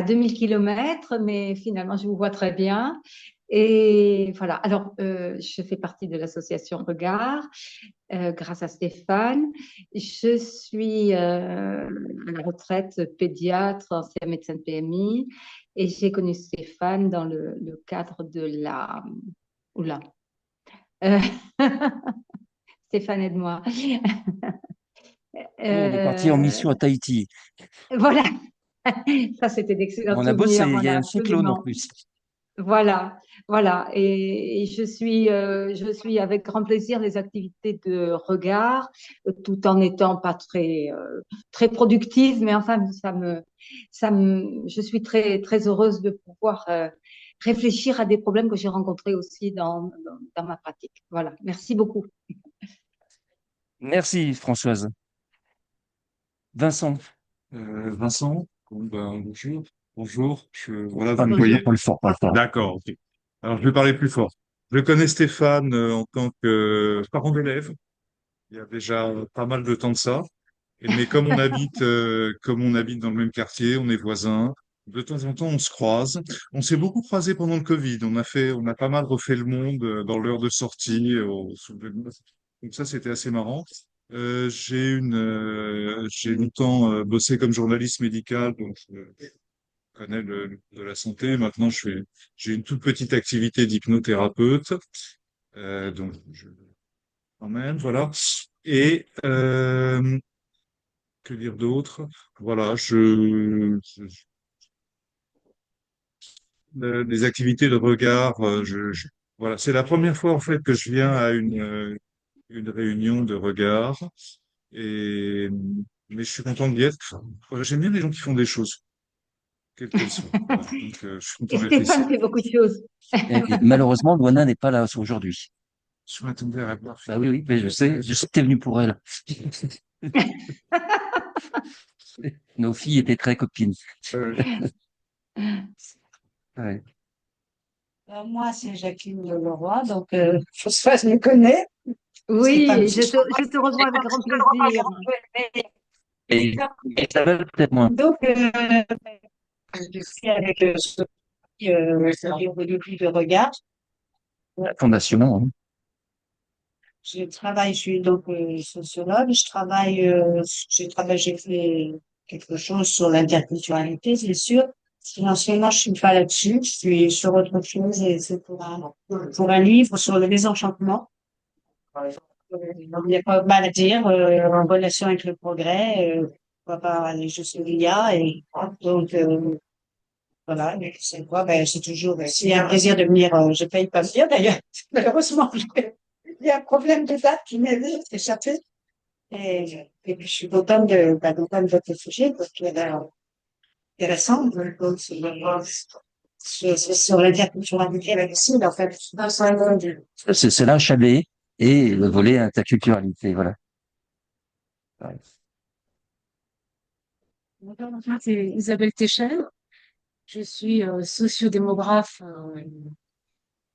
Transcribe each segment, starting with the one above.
2000 kilomètres, mais finalement, je vous vois très bien. Et voilà. Alors, je fais partie de l'association Regard, grâce à Stéphane. Je suis à la retraite pédiatre, ancien médecin de PMI, et j'ai connu Stéphane dans le cadre de la... Oula. Euh, Stéphane, aide-moi. Oui, on est parti en Euh, mission à Tahiti. voilà. Ça, c'était d'excellents On a bossé, souvenirs. il y a Voilà, un cyclone en absolument. plus. Voilà, voilà. Et je suis avec grand plaisir les activités de regard, tout en étant pas très productive, mais enfin, je suis très heureuse de pouvoir réfléchir à des problèmes que j'ai rencontrés aussi dans ma pratique. Voilà. Merci beaucoup. Merci Françoise. Vincent, Vincent, bon, ben, bonjour. Bonjour. Voilà, pas vous me le voyez. pas le fort, pas le fort. D'accord, ok. Alors, je vais parler plus fort. Je connais Stéphane en tant que parent d'élève. Il y a déjà pas mal de temps de ça. Mais comme on habite dans le même quartier, on est voisins. De temps en temps, on se croise. On s'est beaucoup croisés pendant le Covid. On a pas mal refait le monde dans l'heure de sortie. Donc ça, c'était assez marrant. J'ai longtemps bossé comme journaliste médical, donc je connais de la santé. Maintenant, j'ai une toute petite activité d'hypnothérapeute, donc quand même, voilà. Et que dire d'autre? Voilà, des activités de regard. Voilà, c'est la première fois en fait que je viens à une réunion de regard. Et mais je suis content d'y être. Voilà, j'aime bien les gens qui font des choses, quelles qu'elles soient. Voilà, donc je suis Et content d'être ici. Stéphane fait beaucoup de choses. Et malheureusement, Luana n'est pas là aujourd'hui. Je m'attendais à voir. Bah oui, oui, mais je sais que t'es venu pour elle. Nos filles étaient très copines. Ouais. Moi, c'est Jacqueline Leroy, donc Françoise me connaît. Stéphane Oui, aussi. Je te revois avec grand plaisir. Et Isabelle, peut-être moins. Donc, je suis avec Sophie, au début de regard. La fondation, hein. Je suis donc sociologue. J'ai fait quelque chose sur l'interculturalité, c'est sûr. Financièrement, je suis pas là-dessus. Je suis sur autre chose et c'est pour un livre sur le désenchantement. Donc, il n'y a pas mal à dire en relation avec le progrès, pourquoi pas aller jusqu'à l'IA et donc voilà. Et c'est quoi? Ben c'est toujours s'il y a un plaisir de venir, je paye pas bien d'ailleurs. Malheureusement, il y a un problème de date qui m'est échappé et puis je suis contente de votre sujet parce qu'il est intéressant. Donc, sur l'interculturalité avec aussi, en fait, dans un monde. C'est l'HAB et le volet interculturalité, voilà. Ouais. Bonjour, moi, c'est Isabelle Téchel. Je suis sociodémographe.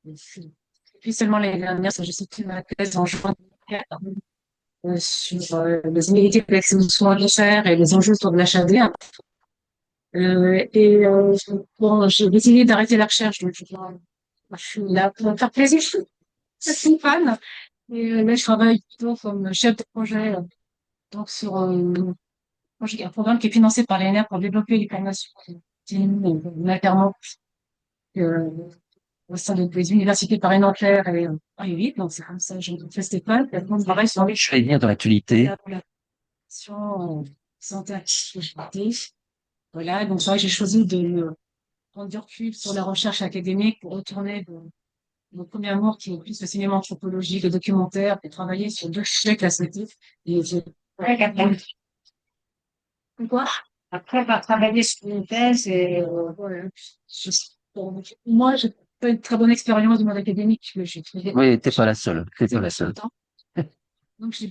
Depuis seulement l'année dernière, j'ai soutenu ma thèse en juin sur les inégalités de l'accès aux soins de chair et les enjeux autour de l'HAD. Bon, j'ai décidé d'arrêter la recherche, donc je suis là pour me faire plaisir. Je suis fan. Et là, je travaille plutôt comme chef de projet donc sur un programme qui est financé par l'ENR pour développer les formations continue, alternance euh, au sein des universités Paris-Nanterre et Paris 8. Donc, c'est comme ça, je fais Stéphane. Et après, on travaille sur les Je vais venir dans l'actualité. relations santé activité. Voilà, donc c'est vrai que j'ai choisi de prendre du recul sur la recherche académique pour retourner de mon premier amour qui est plus le cinéma anthropologique, le documentaire, et travailler sur deux sujets classiques. Et j'ai quoi? Après, va travailler sur une thèse et Voilà. Je- bon, moi, j'ai pas une très bonne expérience du monde académique, mais j'ai trouvé Oui, t'es pas la seule. T'es pas la seule. temps. Donc, je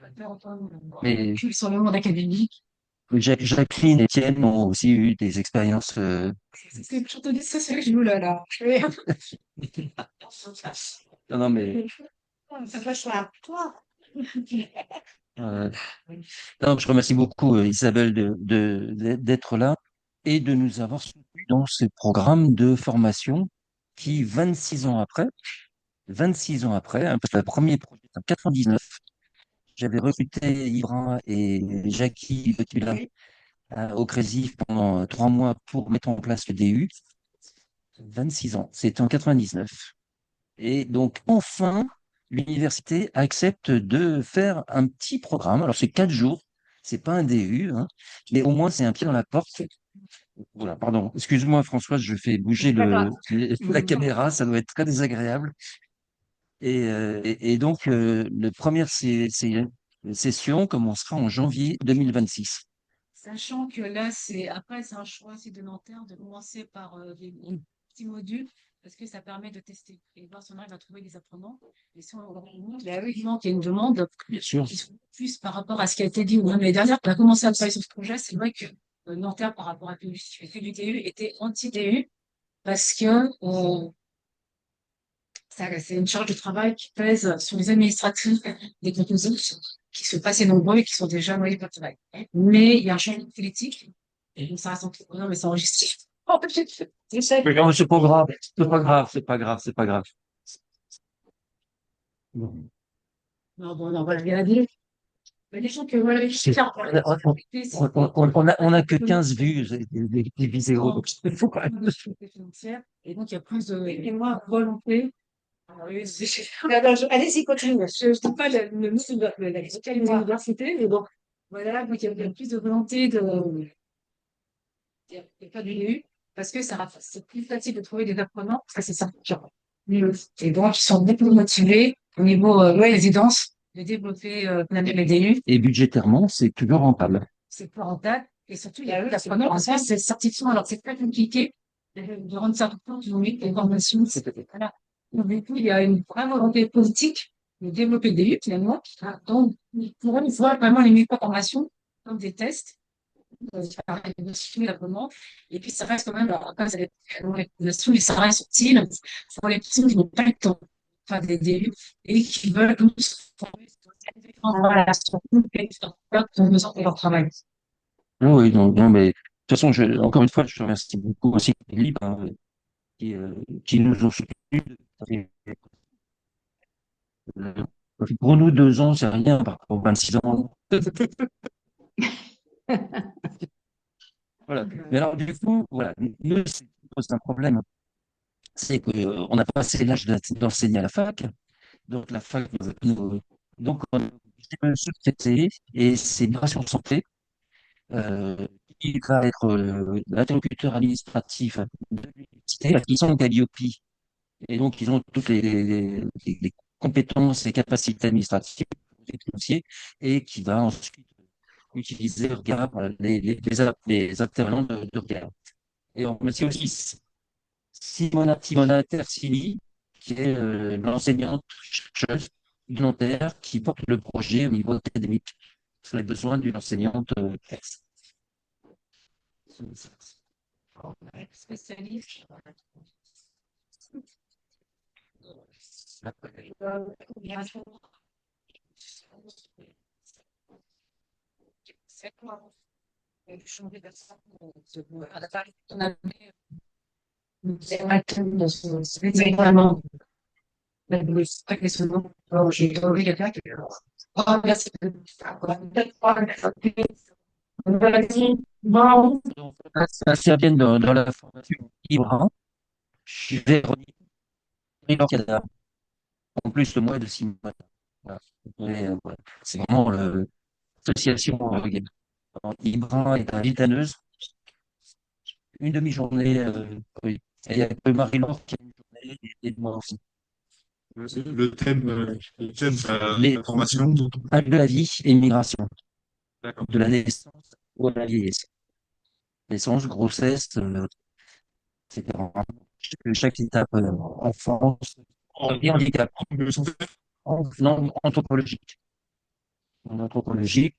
vais faire enfin Mais sur le monde académique. Jacqueline et Étienne ont aussi eu des expériences. C'est que j'entendais ça, c'est vrai que je dis, oh là là. Non, non, mais ça va jouer un toi. euh, non, je remercie beaucoup Isabelle d'être là. et de nous avoir soutenus dans ce programme de formation qui, 26 ans après, hein, parce que le premier projet, en 99, j'avais recruté Ibra et Jackie Betula au Crésif pendant 3 mois pour mettre en place le DU. 26 ans, c'était en 99. Et donc, enfin, l'université accepte de faire un petit programme. Alors, c'est 4 jours, c'est pas un DU, hein, mais au moins, c'est un pied dans la porte. Voilà, pardon. Excuse-moi, Françoise, je fais bouger C'est pas grave. la caméra, ça doit être très désagréable. Et donc, la première session commencera en janvier 2026. Sachant que là, après, c'est un choix aussi de Nanterre de commencer par des petits modules parce que ça permet de tester et voir si on arrive à trouver des apprenants. Et si on montre effectivement qu'il y a une demande, Bien sûr. plus par rapport à ce qui a été dit ou même l'année dernière, on a commencé à travailler sur ce projet, c'est vrai que Nanterre, par rapport à celui qui fait du TU, était anti-TU parce que c'est une charge de travail qui pèse sur les administratifs des composants qui sont pas assez nombreux et qui sont déjà noyés par le travail. Mais il y a un changement politique, et donc ça reste entrepreneur, mais c'est enregistré. Oh, Mais non, c'est pas grave, c'est pas grave, c'est pas grave, c'est pas grave. Bon. Non, bon, non, voilà, il y a des gens que, voilà, On a que 15 vues, des vidéos, donc il faut quand même. financière, et donc il y a plus de, et moi, volonté. Oui, Allez-y, continue. je ne dis pas le nom de l'université, mais bon, voilà, donc il y a plus de volonté de faire du DU, parce que c'est plus facile de trouver des apprenants, parce que c'est ça. Et donc, ils sont beaucoup motivés au niveau résidence de développer les DU. Et budgétairement, c'est toujours rentable. C'est plus rentable. Et surtout, il y a eu l'apprenant, parce que c'est certifiant. Alors, c'est très compliqué de rendre certifiant, ils ont mis des formations. Voilà. Donc, du coup, il y a une vraie volonté politique de développer des DU, finalement. Donc, pour eux, il faut vraiment les micro-formations, comme des tests de suivre l'abonnement. Et puis, ça reste quand même, alors, après, ça dépend mais ça reste utile pour les personnes qui n'ont pas le temps, enfin, des débuts, et qui veulent nous se former sur différentes relations, et qui ont besoin de leur travail. Oui, non, non, mais de toute façon, encore une fois, je remercie beaucoup aussi les Libres, hein, qui nous ont soutenus. Euh, Pour nous, 2 ans, c'est rien par rapport aux 26 ans. Voilà. Mais alors, du coup, voilà, nous, c'est un problème. C'est qu'on a passé l'âge d'enseigner à la fac. Donc, la fac donc, on est sous-traité et c'est Migration Santé qui va être l'interlocuteur administratif de l'université. Ils sont Calliope et donc ils ont toutes les compétences et capacités administratives et financières et qui va ensuite utiliser Regard, les intervenants de Regard. Et on remercie aussi Simona Tersini, qui est l'enseignante chercheuse de Nanterre qui porte le projet au niveau académique sur les besoins d'une enseignante perse. Spécialiste. C'est quoi? Changer personne. On avait c'est vraiment j'ai trouvé quelqu'un qui oh, merci. Bon. Donc, ça intervient dans la formation Ibra. Je suis Véronique Lorcada. En plus, le mois de 6 mois. Voilà. Voilà. C'est vraiment l'association Ibra est invitaneuse. Une demi-journée. Oui. Et il y a Marie-Laure qui a une journée et moi aussi. Le thème Les la formation. âge de la vie et migration. D'accord. De la naissance ou à la vieillesse. Naissance, grossesse, etc. Chaque étape enfance et handicap. Non, anthropologique. En anthropologique,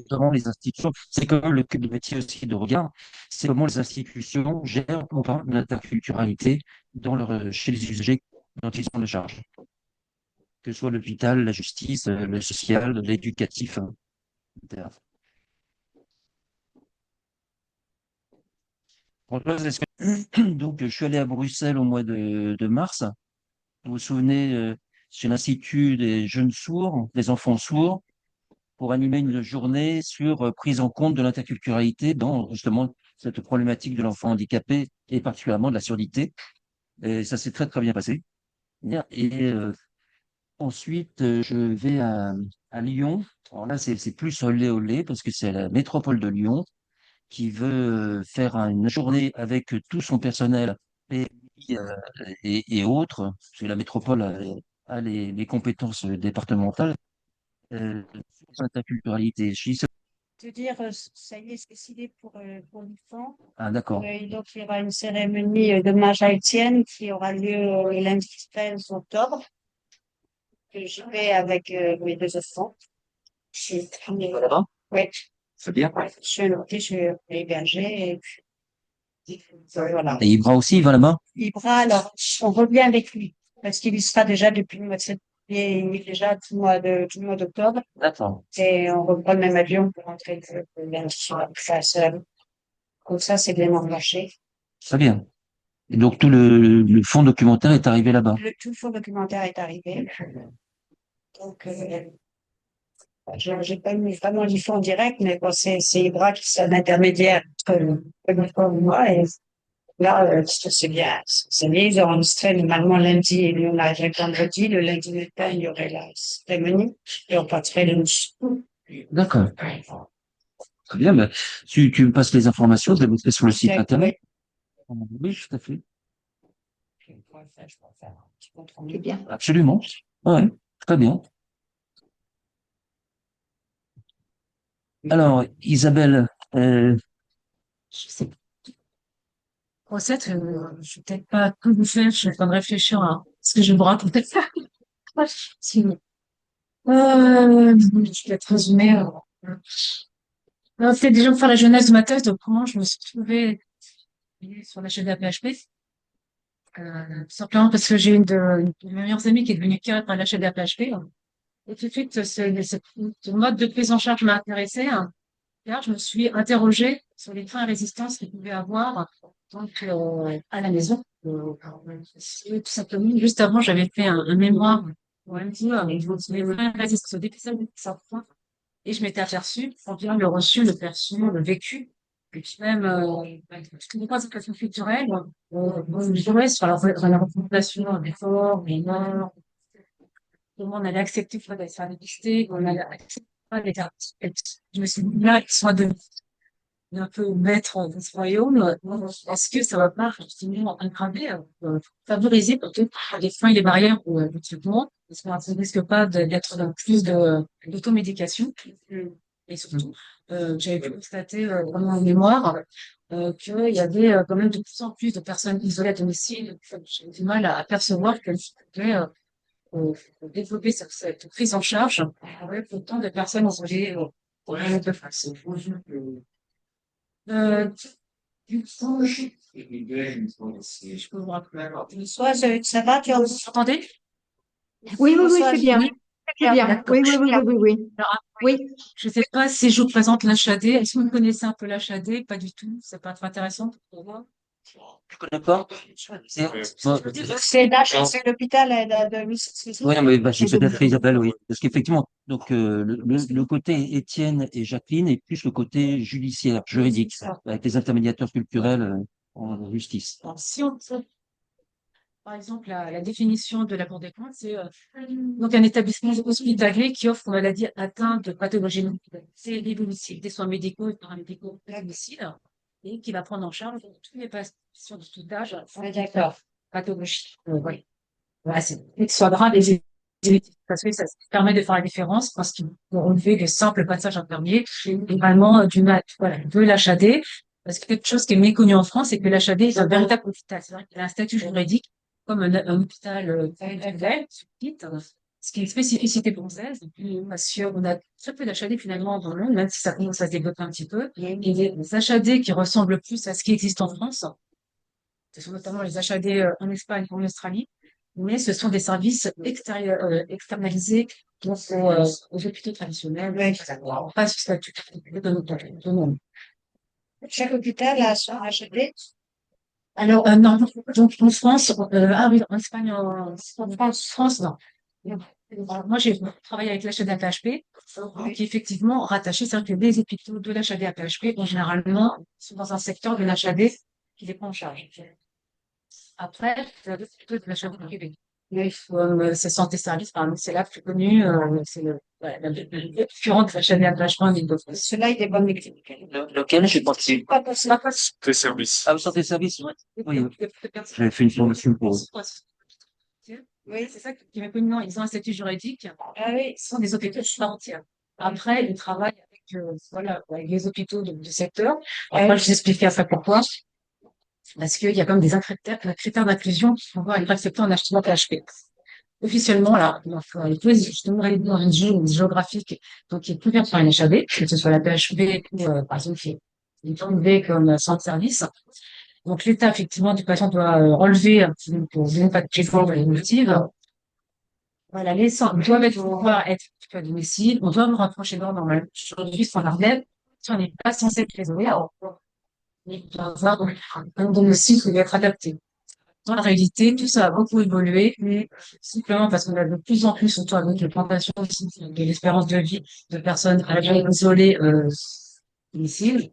comment les institutions, c'est comme le métier aussi de regard, c'est comment les institutions gèrent l'interculturalité chez les usagers dont ils ont la charge. Que ce soit l'hôpital, la justice, le social, l'éducatif, etc. Françoise, donc, je suis allé à Bruxelles au mois de mars. Vous vous souvenez, chez l'Institut des jeunes sourds, des enfants sourds, pour animer une journée sur prise en compte de l'interculturalité dans justement cette problématique de l'enfant handicapé et particulièrement de la surdité. Et ça s'est très, très bien passé. Et ensuite, je vais à Lyon. Alors là, c'est plus olé olé parce que c'est la métropole de Lyon qui veut faire une journée avec tout son personnel PMI, et autres, parce que la métropole a les compétences départementales sur l'interculturalité. Te dire, ça y est, c'est décidé pour l'enfant. Ah, d'accord. Donc, il y aura une cérémonie d'hommage à Étienne qui aura lieu le lundi 13 octobre. Que je vais avec mes deux enfants. Là-bas, Oui, c'est bien. je suis hébergée. Et puis, voilà. Et Ibra aussi, il va là-bas? Ibra, alors, on revient avec lui parce qu'il y sera déjà depuis le mois de septembre. Il est déjà tout le mois d'octobre. D'accord. Et on reprend le même avion pour rentrer le lundi soir. Comme ça, c'est bien marché. Très bien. Et donc, tout le fond documentaire est arrivé là-bas. Tout le fond documentaire est arrivé. Donc, j'ai pas eu vraiment l'IFO en direct, mais bon, c'est Ibra qui est un intermédiaire entre moi et là, c'est bien. C'est bien, ils ont enregistré normalement lundi et nous, on arrive vendredi. Le lundi matin, il y aurait la cérémonie et on passerait le D'accord. Très bien. Ben, tu me passes les informations, je les mettrai sur le site internet. Oui, tout à fait. C'est bien. Absolument. Ouais, très bien. Alors, Isabelle, Je sais pas. Recette, je vais peut-être pas tout vous faire, je suis en train de réfléchir à ce que je vais vous raconter. Sinon, je vais peut-être résumer. Peut-être déjà pour faire la genèse de ma thèse, donc comment je me suis trouvée sur la chaîne de la PHP. Tout simplement parce que j'ai une de mes meilleures amies qui est devenue carrée par la chaîne de la PHP. Et tout de suite, ce mode de prise en charge m'a intéressée. Là, je me suis interrogée sur les freins et résistances qu'il pouvait avoir donc, à la maison. Tout simplement, juste avant, j'avais fait un mémoire pour MTO avec les freins et résistances au dépistage de certains. Et je m'étais aperçue, en bien le reçu, le perçu, le vécu, et puis même toutes les représentations culturelles, je jouais sur la représentation des forts, des morts, comment on allait accepter qu'il fallait se faire dépister, comment on allait accepter les je me suis dit, là, ils sont un peu maître de ce royaume, est-ce que ça va pas justement aggraver, favoriser peut-être les freins et les barrières au développement, parce qu'on ne risque pas d'être dans plus d'automédication. Et surtout, j'avais pu constater dans ma mémoire qu'il y avait quand même de plus en plus de personnes isolées à domicile. J'ai du mal à percevoir qu'elles pouvaient développer cette prise en charge avec autant de personnes isolées de face. Euh, du coup, je peux vous rappeler. Soit ça va, tu Entendez? Oui, oui, oui, Soit c'est bien. C'est bien. D'accord. Oui, oui, oui, oui, oui, oui. Alors, Oui. je ne sais pas si je vous présente l'HAD. Est-ce que vous connaissez un peu l'HAD? Pas du tout. Ça peut être intéressant pour vous. tu connais pas? c'est c'est l'hôpital de Oui, mais vas-y, peut-être Isabelle, oui. Parce qu'effectivement, donc, le côté Étienne et Jacqueline est plus le côté judiciaire, juridique, avec les intermédiateurs culturels en justice. Alors, si on prend, par exemple, la définition de la Cour des comptes, c'est donc un établissement hospitalier qui offre aux maladies atteintes de pathologies multiples. C'est les domiciles, des soins médicaux et paramédicaux à domicile, et qui va prendre en charge tous les patients de tout âge, D'accord. pathologies. Oui. Voilà, que ce soit grave et parce que ça permet de faire la différence parce qu'ils vont relever de simples passages infirmiers et vraiment voilà, de l'HAD. Parce que quelque chose qui est méconnu en France, c'est que l'HAD est un véritable hôpital. C'est vrai qu'il a un statut juridique comme un hôpital individuel, ce qui est une spécificité française. Parce qu'on a très peu d'HAD finalement dans le monde, même si ça commence à se développer un petit peu. Et les HAD qui ressemblent plus à ce qui existe en France, ce sont notamment les HAD en Espagne ou en Australie, mais ce sont des services extérieurs, externalisés donc, aux hôpitaux traditionnels. Pas ce statut de nom. Chaque hôpital a son HAD. Alors, non, donc en France, ah oui, en Espagne, France, non. Alors, moi, j'ai travaillé avec l'HAD à PHP, qui est effectivement rattaché, c'est-à-dire que les hôpitaux de l'HAD à PHP, généralement, sont dans un secteur de l'HAD qui les prend en charge. Après, tu as d'autres hôpitaux de l'HAD privé. Mais c'est Santé Service, par exemple, c'est la plus connue, c'est le concurrent de l'HAD à PHP en Île-de-France. Cela est des bonnes équipes. Lequel, j'ai pas dessus. Pas Tes services. Ah, vous sortez service? Oui, oui. J'avais fait une formation pour eux. Oui, c'est ça qui m'est connu. Non, ils ont un statut juridique. Ah oui. Ce sont des hôpitaux de part entière. Après, ils travaillent avec, voilà, avec les hôpitaux du secteur. Après, je vais expliquer après pourquoi. Parce qu'il y a comme des critères d'inclusion pour pouvoir être accepté en achetant PHP. Officiellement, là, donc, il faut justement aller dans une zone géographique, donc, qui est couverte par une HAD, que ce soit la PHP ou, par exemple, qui est privée comme centre de service. Donc, l'état, effectivement, du patient doit relever un petit peu pour une pathologie évolutive. Voilà, les centres doivent pouvoir être à domicile. On doit nous rapprocher d'or normalement. Aujourd'hui, sans la relève, si on n'est pas censé être isolé, alors, il doit avoir donc un domicile qui doit être adapté. Dans la réalité, tout ça a beaucoup évolué, mais simplement parce qu'on a de plus en plus, surtout avec l'augmentation aussi de l'espérance de vie de personnes âgées isolées, domicile.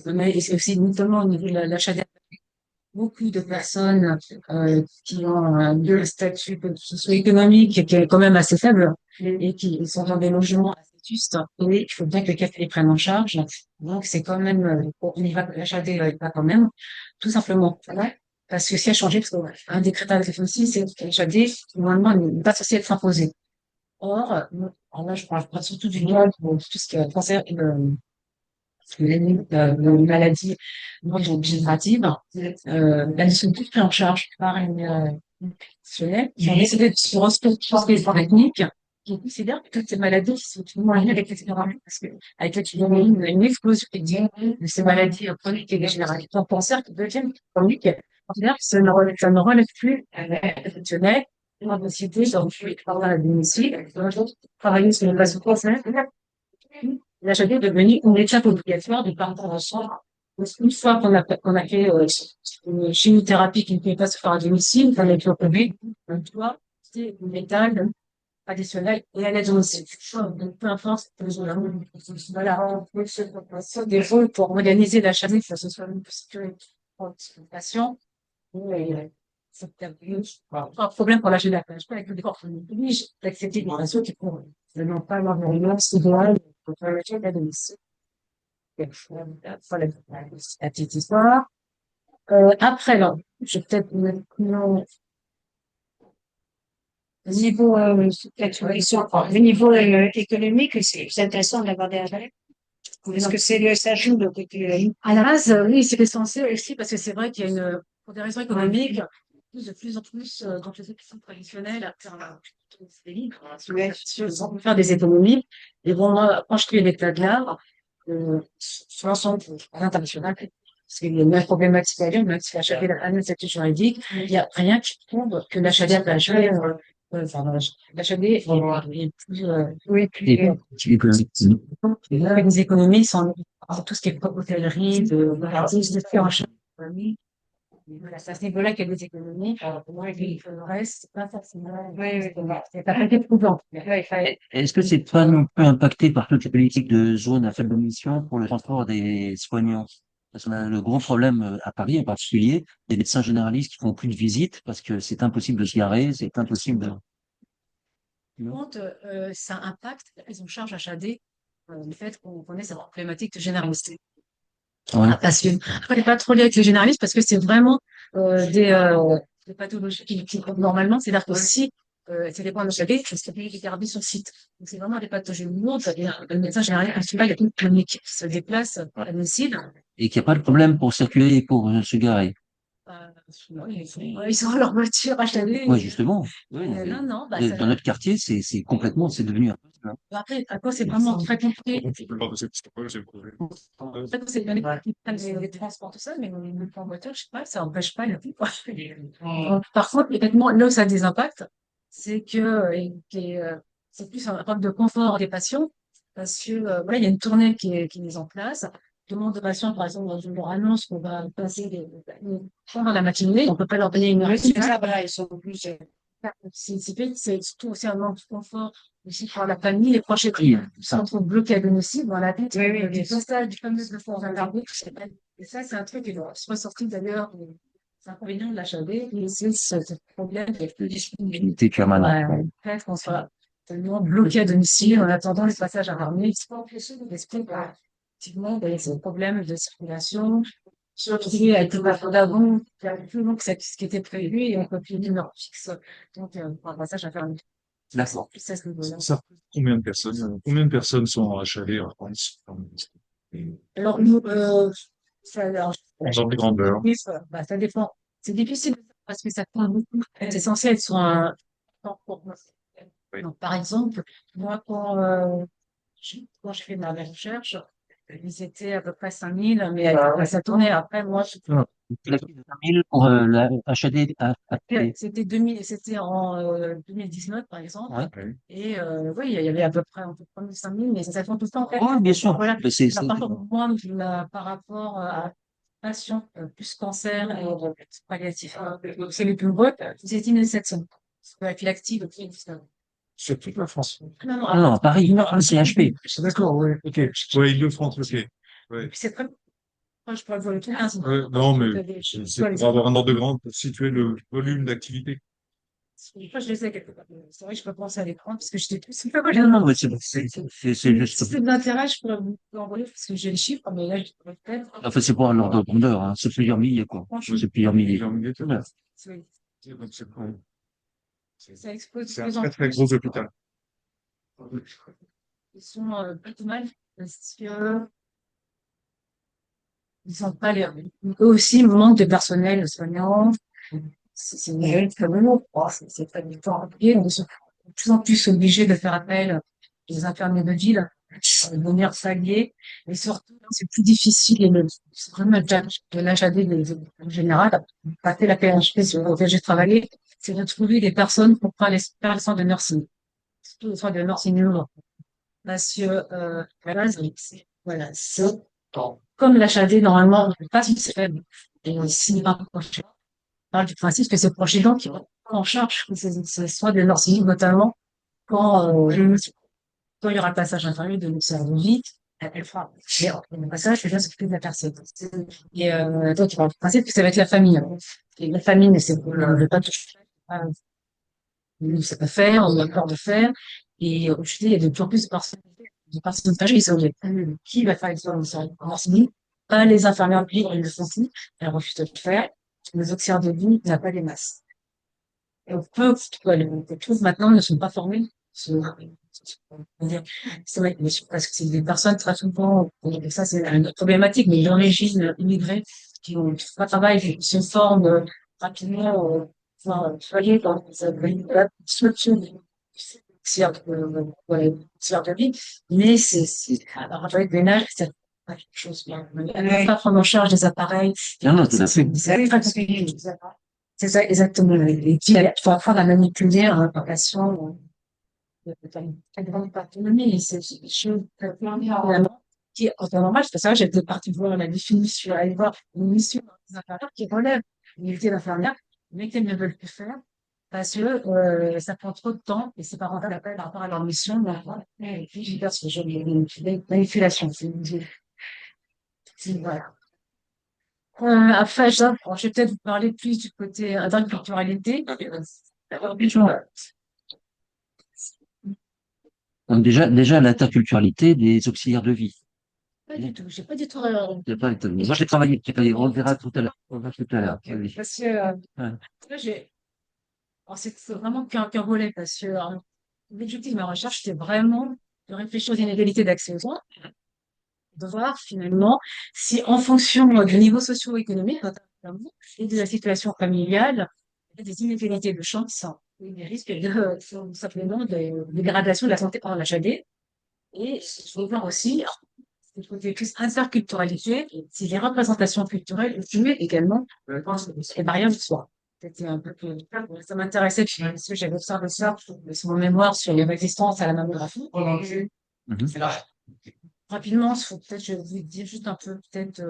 Mais c'est aussi notamment au niveau de l'achat beaucoup de personnes qui ont un statut socio-économique qui est quand même assez faible et qui sont dans des logements assez justes. Et il faut bien que les cafés les prennent en charge. Donc, c'est quand même, on y va, l'HAD va quand même, tout simplement. Voilà. Parce que ce qui a changé, parce qu'un des critères de aussi, c'est que l'HAD, normalement, n'est pas censé être imposé. Or, alors là, je parle surtout du droit pour tout ce qui est cancer et les maladies non-dégénératives, elles sont toutes prises en charge par une professionnelle qui a décidé de se respecter les techniques, qui considère que toutes ces maladies sont tout liées avec l'épidémie, parce que avec l'épidémie, une explosion de ces maladies chroniques et dégénératives, un cancer qui deviennent chroniques, on considère que ça ne relève plus avec la professionnelle, la possibilité de travailler à domicile, travailler sur les patients cancers. L'HAD est devenu une étape obligatoire du parcours en soins. Une fois qu'on a fait une chimiothérapie qui ne pouvait pas se faire à domicile, on a pu opérer, on doit, c'est une méthode additionnelle et à l'aide domicile. Donc, peu importe, voilà, on peut se des rôles pour organiser l'HAD, que ce soit une sécurité pour le patient, et c'est pas un problème pour l'HAD. Je peux avec le décor, on oblige d'accepter des patients qui pourront ne pas avoir une relance idéale pour faire l'HAD à domicile. Voilà, la petite histoire. Après, là, je vais peut-être maintenant, Niveau, le niveau économique, c'est intéressant d'avoir des RLM. Est-ce que c'est le SHU, donc, à la base, oui, c'est essentiel aussi parce que c'est vrai qu'il y a pour des raisons économiques, de plus en plus, dans les hôpitaux traditionnels, des livres, on peut faire des économies. Et bon, moi, quand je fais l'état de l'art, sur l'ensemble international, parce qu'il y a une même problématique à Lyon, même si l'HAD a un statut juridique, il n'y a rien qui prouve que l'HAD a PHP, enfin, l'HAD est plus, oui, plus, les économies sont tout ce qui est hôtellerie, de faire en charge. Voilà, c'est à ce niveau-là qu'il y a des économies. Alors, pour moi, le reste, c'est pas forcément, c'est pas très prouvant. Est-ce que c'est pas non plus impacté par toutes les politiques de zone à faible émission pour le transport des soignants? Parce qu'on a le gros problème à Paris en particulier, des médecins généralistes qui font plus de visites parce que c'est impossible de se garer, c'est impossible de... Compte, ça impacte la prise en charge HAD, le fait qu'on connaît cette problématique de généraliste. Ouais. Parce que, après, pas trop lié avec les généralistes parce que c'est vraiment des pathologies qui normalement, c'est-à-dire que si c'est des points de HAD, c'est ce qui est gardé sur site. Donc, c'est vraiment des pathologies lourdes, c'est-à-dire le médecin généraliste, il y a une clinique qui se déplace à domicile. Et qu'il n'y a pas de problème pour circuler et pour se garer. Ils sont dans leur voiture HAD. Oui, justement. Oui, Non, non, dans notre quartier, c'est complètement, c'est devenu un peu ça. après, à quoi c'est vraiment très compliqué. Je peux pas poser de problème, c'est le problème. Peut-être que c'est bien les transports, tout ça, mais le plan voiture, je sais pas, ça n'empêche pas le tout, quoi. Par contre, honnêtement, là où ça a des impacts, c'est que c'est plus un problème de confort des patients, parce que voilà, il y a une tournée qui est mise en place. demande de patients, par exemple, on leur annonce qu'on va passer pendant la matinée, on peut pas leur donner une heure. Oui, c'est ça, voilà, ils sont obligés. C'est surtout aussi un manque de confort aussi pour la famille, les proches aidants Oui, qui ça. sont trop bloqués à domicile dans la tête. Oui, oui, Le bien sûr. passage du fameux de fond et ça, c'est un truc qui doit se ressortir d'ailleurs. C'est un inconvénient de la chaleur, et c'est ce problème De disponibilité permanente. le fait qu'on soit tellement bloqué à domicile en attendant le passage à l'armée. C'est pas empêché de l'expliquer par effectivement des problèmes de circulation. Surtout avec le plafond d'avant, qui a plus long que ce qui était prévu et on peut plus une heure fixe. Donc, pour un passage à faire D'accord. plus à ce niveau-là. Ça représente combien de personnes sont en HAD en France? Alors, nous, alors, En ordre de grandeur. ça dépend. C'est difficile parce que ça prend beaucoup. C'est censé être sur un temps court. Oui. Donc, par exemple, moi, quand je fais ma recherche, ils étaient à peu près 5000, mais ça tournait après. Moi, La ville de 5000 pour la HAD. c'était en 2019, par exemple. Ouais. Oui. Et oui, il y avait à peu près entre 3 000 et 5 000, mais ça tourne tout le temps, en fait. Oui, bien sûr. Voilà. Mais Alors, par contre, moi, par rapport à patients plus cancer et palliatif, c'est les plus gros, c'est 10 700. C'est l'active, Sur toute la France. non, non, Ah non, Paris, un CHP. D'accord, oui. Ok. Ouais, Île-de-France, ok. Ouais. c'est très proche, je pourrais voir le tout. Non, mais c'est pour avoir un ordre de grandeur, pour situer le volume d'activité. Des fois, je les ai quelque part. C'est vrai que je peux penser à l'écran parce que j'étais plus. C'est Non, non, mais c'est juste. Si c'est de l'intérêt, je pourrais vous l'envoyer parce que j'ai les chiffres, mais là, je pourrais peut-être. Enfin, c'est pas l'ordre de grandeur, hein. C'est plusieurs milliers, quoi. C'est plusieurs milliers. Voilà. Oui. Donc, Ça explose de c'est un plus en très, très plus. gros hôpital. Ils sont plutôt mal parce que ils sont pas les. Eux aussi, il manque de personnel soignant. C'est une réelle comme nous. C'est pas du tout compliqué. Donc, ils sont de plus en plus obligés de faire appel aux infirmiers de ville, de venir s'allier. Et surtout, c'est plus difficile. Et c'est vraiment le challenge de l'HAD en général. Pas fait la PHP sur lequel j'ai travaillé, c'est de trouver des personnes pour faire les soins de nursing. Surtout les soins de nursing lourds. Parce que, voilà, c'est, comme l'HAD, normalement, on ne peut pas se faire, et si, parle du principe que c'est le proche aidant qui va prendre en charge ces soins de nursing, notamment quand il y aura le passage inférieur de l'observe de vie, elle fera le passage, c'est bien s'occuper de la personne. Et donc, il parle du principe que ça va être la famille. Et la famille ne sait pas toucher. Ne sait pas faire, on a peur de faire. Et je dis, il y a de plus en plus de personnes âgées isolées. Qui va faire les soins de nursing? Pas les infirmières libres, elles le font plus. Elles refusent de le faire. Les auxiliaires de vie n'a pas les masses. Et on trouve maintenant ne sont pas formés. C'est vrai, parce que c'est des personnes très souvent, et ça c'est une autre problématique, mais d'origine immigrée, qui ont pas de travail, qui se forment rapidement, enfin, soyez dans la structure de vie, mais alors, avec des âges, c'est pas quelque chose bien. Elle ne peut pas prendre en charge des appareils. Non, non, tout à fait. C'est très compliqué. C'est ça, exactement. Et puis, il faut apprendre à manipuler un patient très grande autonomie. Et c'est des choses qui est en temps normal. C'est pour ça que j'étais partie voir la définition, aller voir une mission des infirmières qui relève une unité d'infirmière, mais qu'elles ne veulent plus faire parce que ça prend trop de temps et c'est pas rentable par rapport à leur mission. Et puis, j'ai peur que j'ai des manipulations. Voilà. Après, je vais peut-être vous parler plus du côté interculturalité. Donc déjà l'interculturalité des auxiliaires de vie. Pas du tout, j'ai pas du tout. Moi, j'ai travaillé, on le verra tout à l'heure. On le verra tout à l'heure. Oui. Parce que Ouais. là, alors, c'est vraiment qu'un volet, parce que l'objectif de ma recherche, c'était vraiment de réfléchir aux inégalités d'accès aux soins, de voir finalement si, en fonction du niveau socio-économique, notamment, et de la situation familiale, il y a des inégalités de chance et des risques de simplement de dégradation de la santé par l'HAD. Et je veux voir aussi le côté plus interculturalité, si les représentations culturelles jouaient également les barrières du soir. C'était un peu plus, ça m'intéressait, puis parce que j'avais observé ça sur mon mémoire sur les résistances à la mammographie. Mhm. rapidement, je vais vous dire juste un peu, peut-être,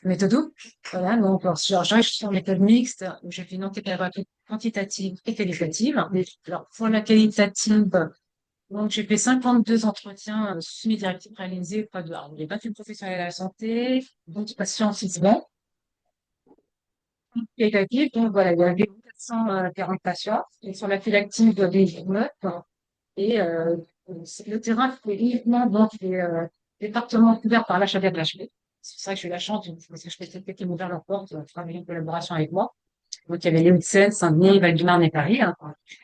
méthode. Voilà, donc, alors, je suis en méthode mixte, où j'ai fait une enquête quantitative et qualitative. Alors, pour la qualitative, donc, j'ai fait 52 entretiens semi-directifs réalisés auprès de, alors, les 28 professionnels de la santé, 12 patients physiquement. Qualitative, donc voilà, il y avait 440 patients, et sur la qualitative, il y avait 9. Et le terrain, c'est uniquement donc les départements couverts par l'HAV-PHP. C'est pour ça que j'ai eu la chance de HPTP qui m'ont ouvert leurs portes, travailler en collaboration avec moi. Donc, il y avait les Hauts-de-Seine, Saint-Denis, Val-de-Marne et Paris.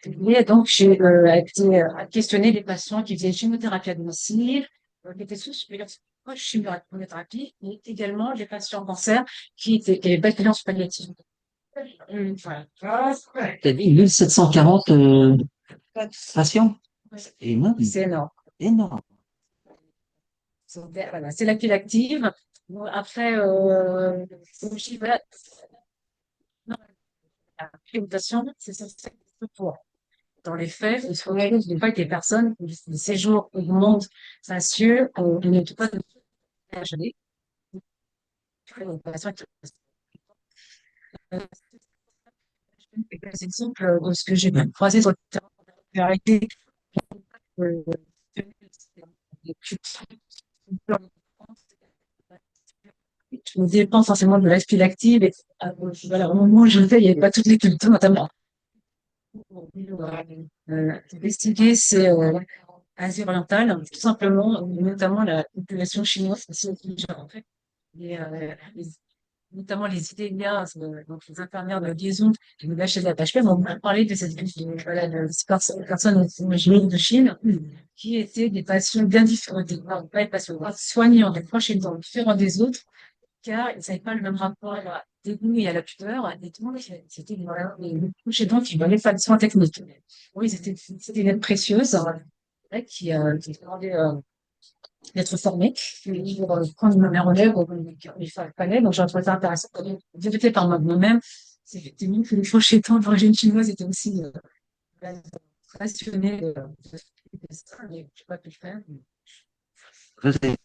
Et donc, j'ai été questionner des patients qui faisaient chimiothérapie à domicile, qui étaient sous chimiothérapie, et également des patients cancer qui avaient pas de violence palliative. Voilà. T'as dit 1740 patients? C'est énorme. C'est énorme. Énorme. Voilà, c'est la pile active. Bon, après, voilà, non, la présentation, c'est ça, c'est pour. Dans les faits, il faut réaliser qu'il n'y a pas que les personnes, les séjours au monde facieux, on ne peut pas imaginer. Les patients qui des exemples de ce que j'ai pu croiser sur le terrain de la réalité, euh, je me dépends forcément de l'aspect active et voilà, au moment où je le fais, il n'y avait pas toutes les cultures, notamment investiguer, c'est Asie orientale, tout simplement, notamment la population chinoise, c'est déjà en fait, et, notamment les IDEA, donc les infirmières de liaison de l'HLA-PHP m'ont beaucoup parlé de cette voilà, de ces personnes originaires de Chine qui étaient des patients bien différents, pas des patients soignants, des proches aidants différents des autres, car ils n'avaient pas le même rapport à la dégoût et à la pudeur. Et tout, c'était voilà, les proches aidants qui ne venaient pas de soins techniques. Oui, c'était une aide précieuse qui demandait d'être formée, pour prendre mes relèves il fallait. Donc, j'ai trouvé ça intéressant. Développé par moi-même, c'est effectivement que les proches aidants d'origine chinoise étaient aussi passionnés de ça, mais je n'ai pas pu le faire. Ça, c'est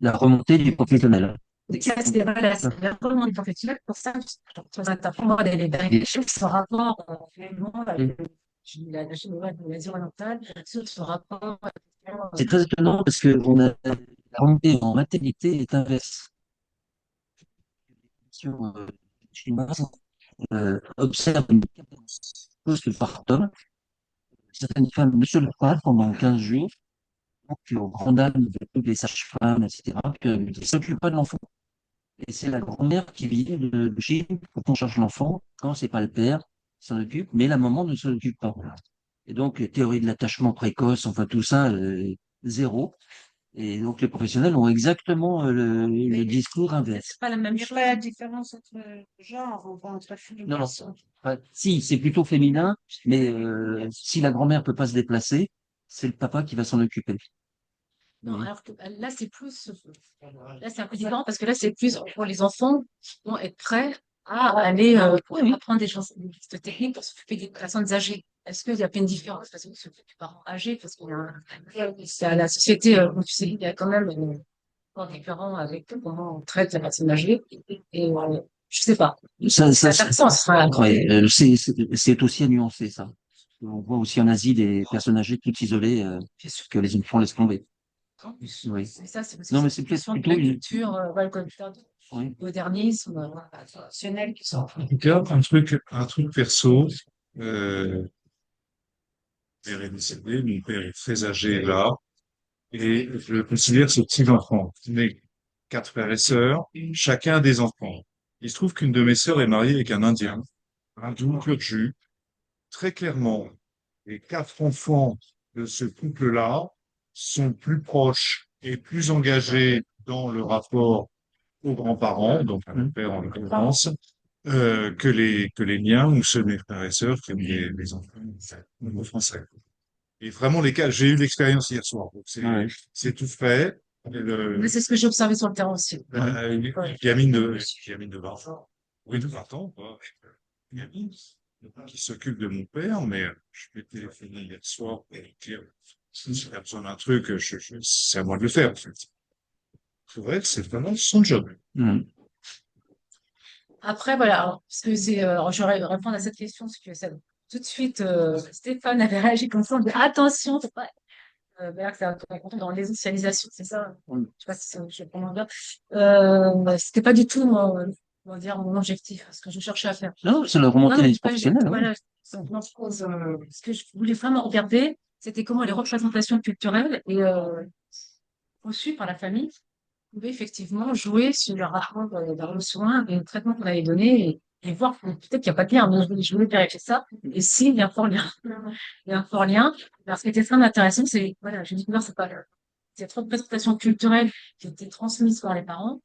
la remontée du professionnel. Ça, c'est voilà, c'est vraiment une professionnelle. Pour ça, je trouve intéressant d'aller vérifier ce rapport, finalement, la Chine de l'Asie orientale, sur ce rapport. C'est très étonnant parce que la remontée en maternité est inverse. La population chinoise observe une cadence post-partum. Certaines femmes ne se lèvent pas pendant 15 jours, donc au grand dam de toutes les sages-femmes, etc., qui ne s'occupent pas de l'enfant. Et c'est la grand-mère qui vient de Chine pour qu'on cherche l'enfant. Quand c'est pas le père, qui s'en occupe, mais la maman ne s'en occupe pas. Et donc, théorie de l'attachement précoce, enfin tout ça, zéro. Et donc, les professionnels ont exactement le discours inverse. C'est pas la même Il n'y a chose. pas la différence entre genre, enfin, entre filles et Non, non. garçons. Enfin, si, c'est plutôt féminin, mais si la grand-mère peut pas se déplacer, c'est le papa qui va s'en occuper. Non, alors que là, c'est plus, là, c'est un peu différent parce que là, c'est plus pour les enfants qui vont être prêts à aller pour apprendre des choses, des petites techniques pour s'occuper des personnes âgées. Est-ce qu'il y a pas une différence parce que s'occuper des parents âgés, parce qu'il y a c'est à la société, comme tu sais, il y a quand même un rapport différent avec comment on traite les personnes âgées et je sais pas. C'est intéressant, ce sera Ouais, c'est aussi à nuancer, ça. On voit aussi en Asie des personnes âgées toutes isolées, que les enfants laissent tomber. Oui. Mais ça, c'est parce que Non, mais c'est c'est une peut-être question de plutôt la une... culture, voilà, comme ça, Oui. modernisme, traditionnel qui sont. En tout cas, un truc perso, mon père est décédé, mon père est très âgé là, et je considère ce petit enfant. Mais 4 frères et sœurs, chacun a des enfants. Il se trouve qu'une de mes sœurs est mariée avec un Indien, un doux pur jus. Très clairement, les 4 enfants de ce couple-là sont plus proches et plus engagés dans le rapport aux grands-parents, donc à mon père en l'occurrence, que les miens ou ceux de mes frères et sœurs, comme les enfants français. Et vraiment, les cas, j'ai eu l'expérience hier soir. Donc c'est tout fait. Mais c'est ce que j'ai observé sur le terrain aussi. Une gamine de 20 ans. Oui, de 20 ans, quoi. Une gamine qui s'occupe de mon père, mais je vais téléphoner hier soir pour lui dire Si j'ai besoin d'un truc, c'est à moi de le faire, en fait. C'est vrai, c'est vraiment son job. Hmm. Après, voilà, alors, parce que alors, je vais répondre à cette question, parce que ça, tout de suite, Stéphane avait réagi comme ça, on dit, attention, faut pas, d'ailleurs, c'est un content dans l'essentialisation, c'est ça? Hmm. Je sais pas si je comprends bien. C'était pas du tout on va dire, mon objectif, ce que je cherchais à faire. Non, c'est le Non, remontée non, professionnelle, oui. voilà, ce que je voulais vraiment regarder, c'était comment les représentations culturelles et reçues par la famille pouvaient effectivement jouer sur le rapport vers le soin et le traitement qu'on avait donné et voir que peut-être qu'il n'y a pas de lien, mais je voulais vérifier ça. Et si, il y a un fort lien. Il y a un fort lien. Alors, ce qui était très intéressant, c'est, voilà, j'ai découvert cette représentation culturelle qui était transmise par les parents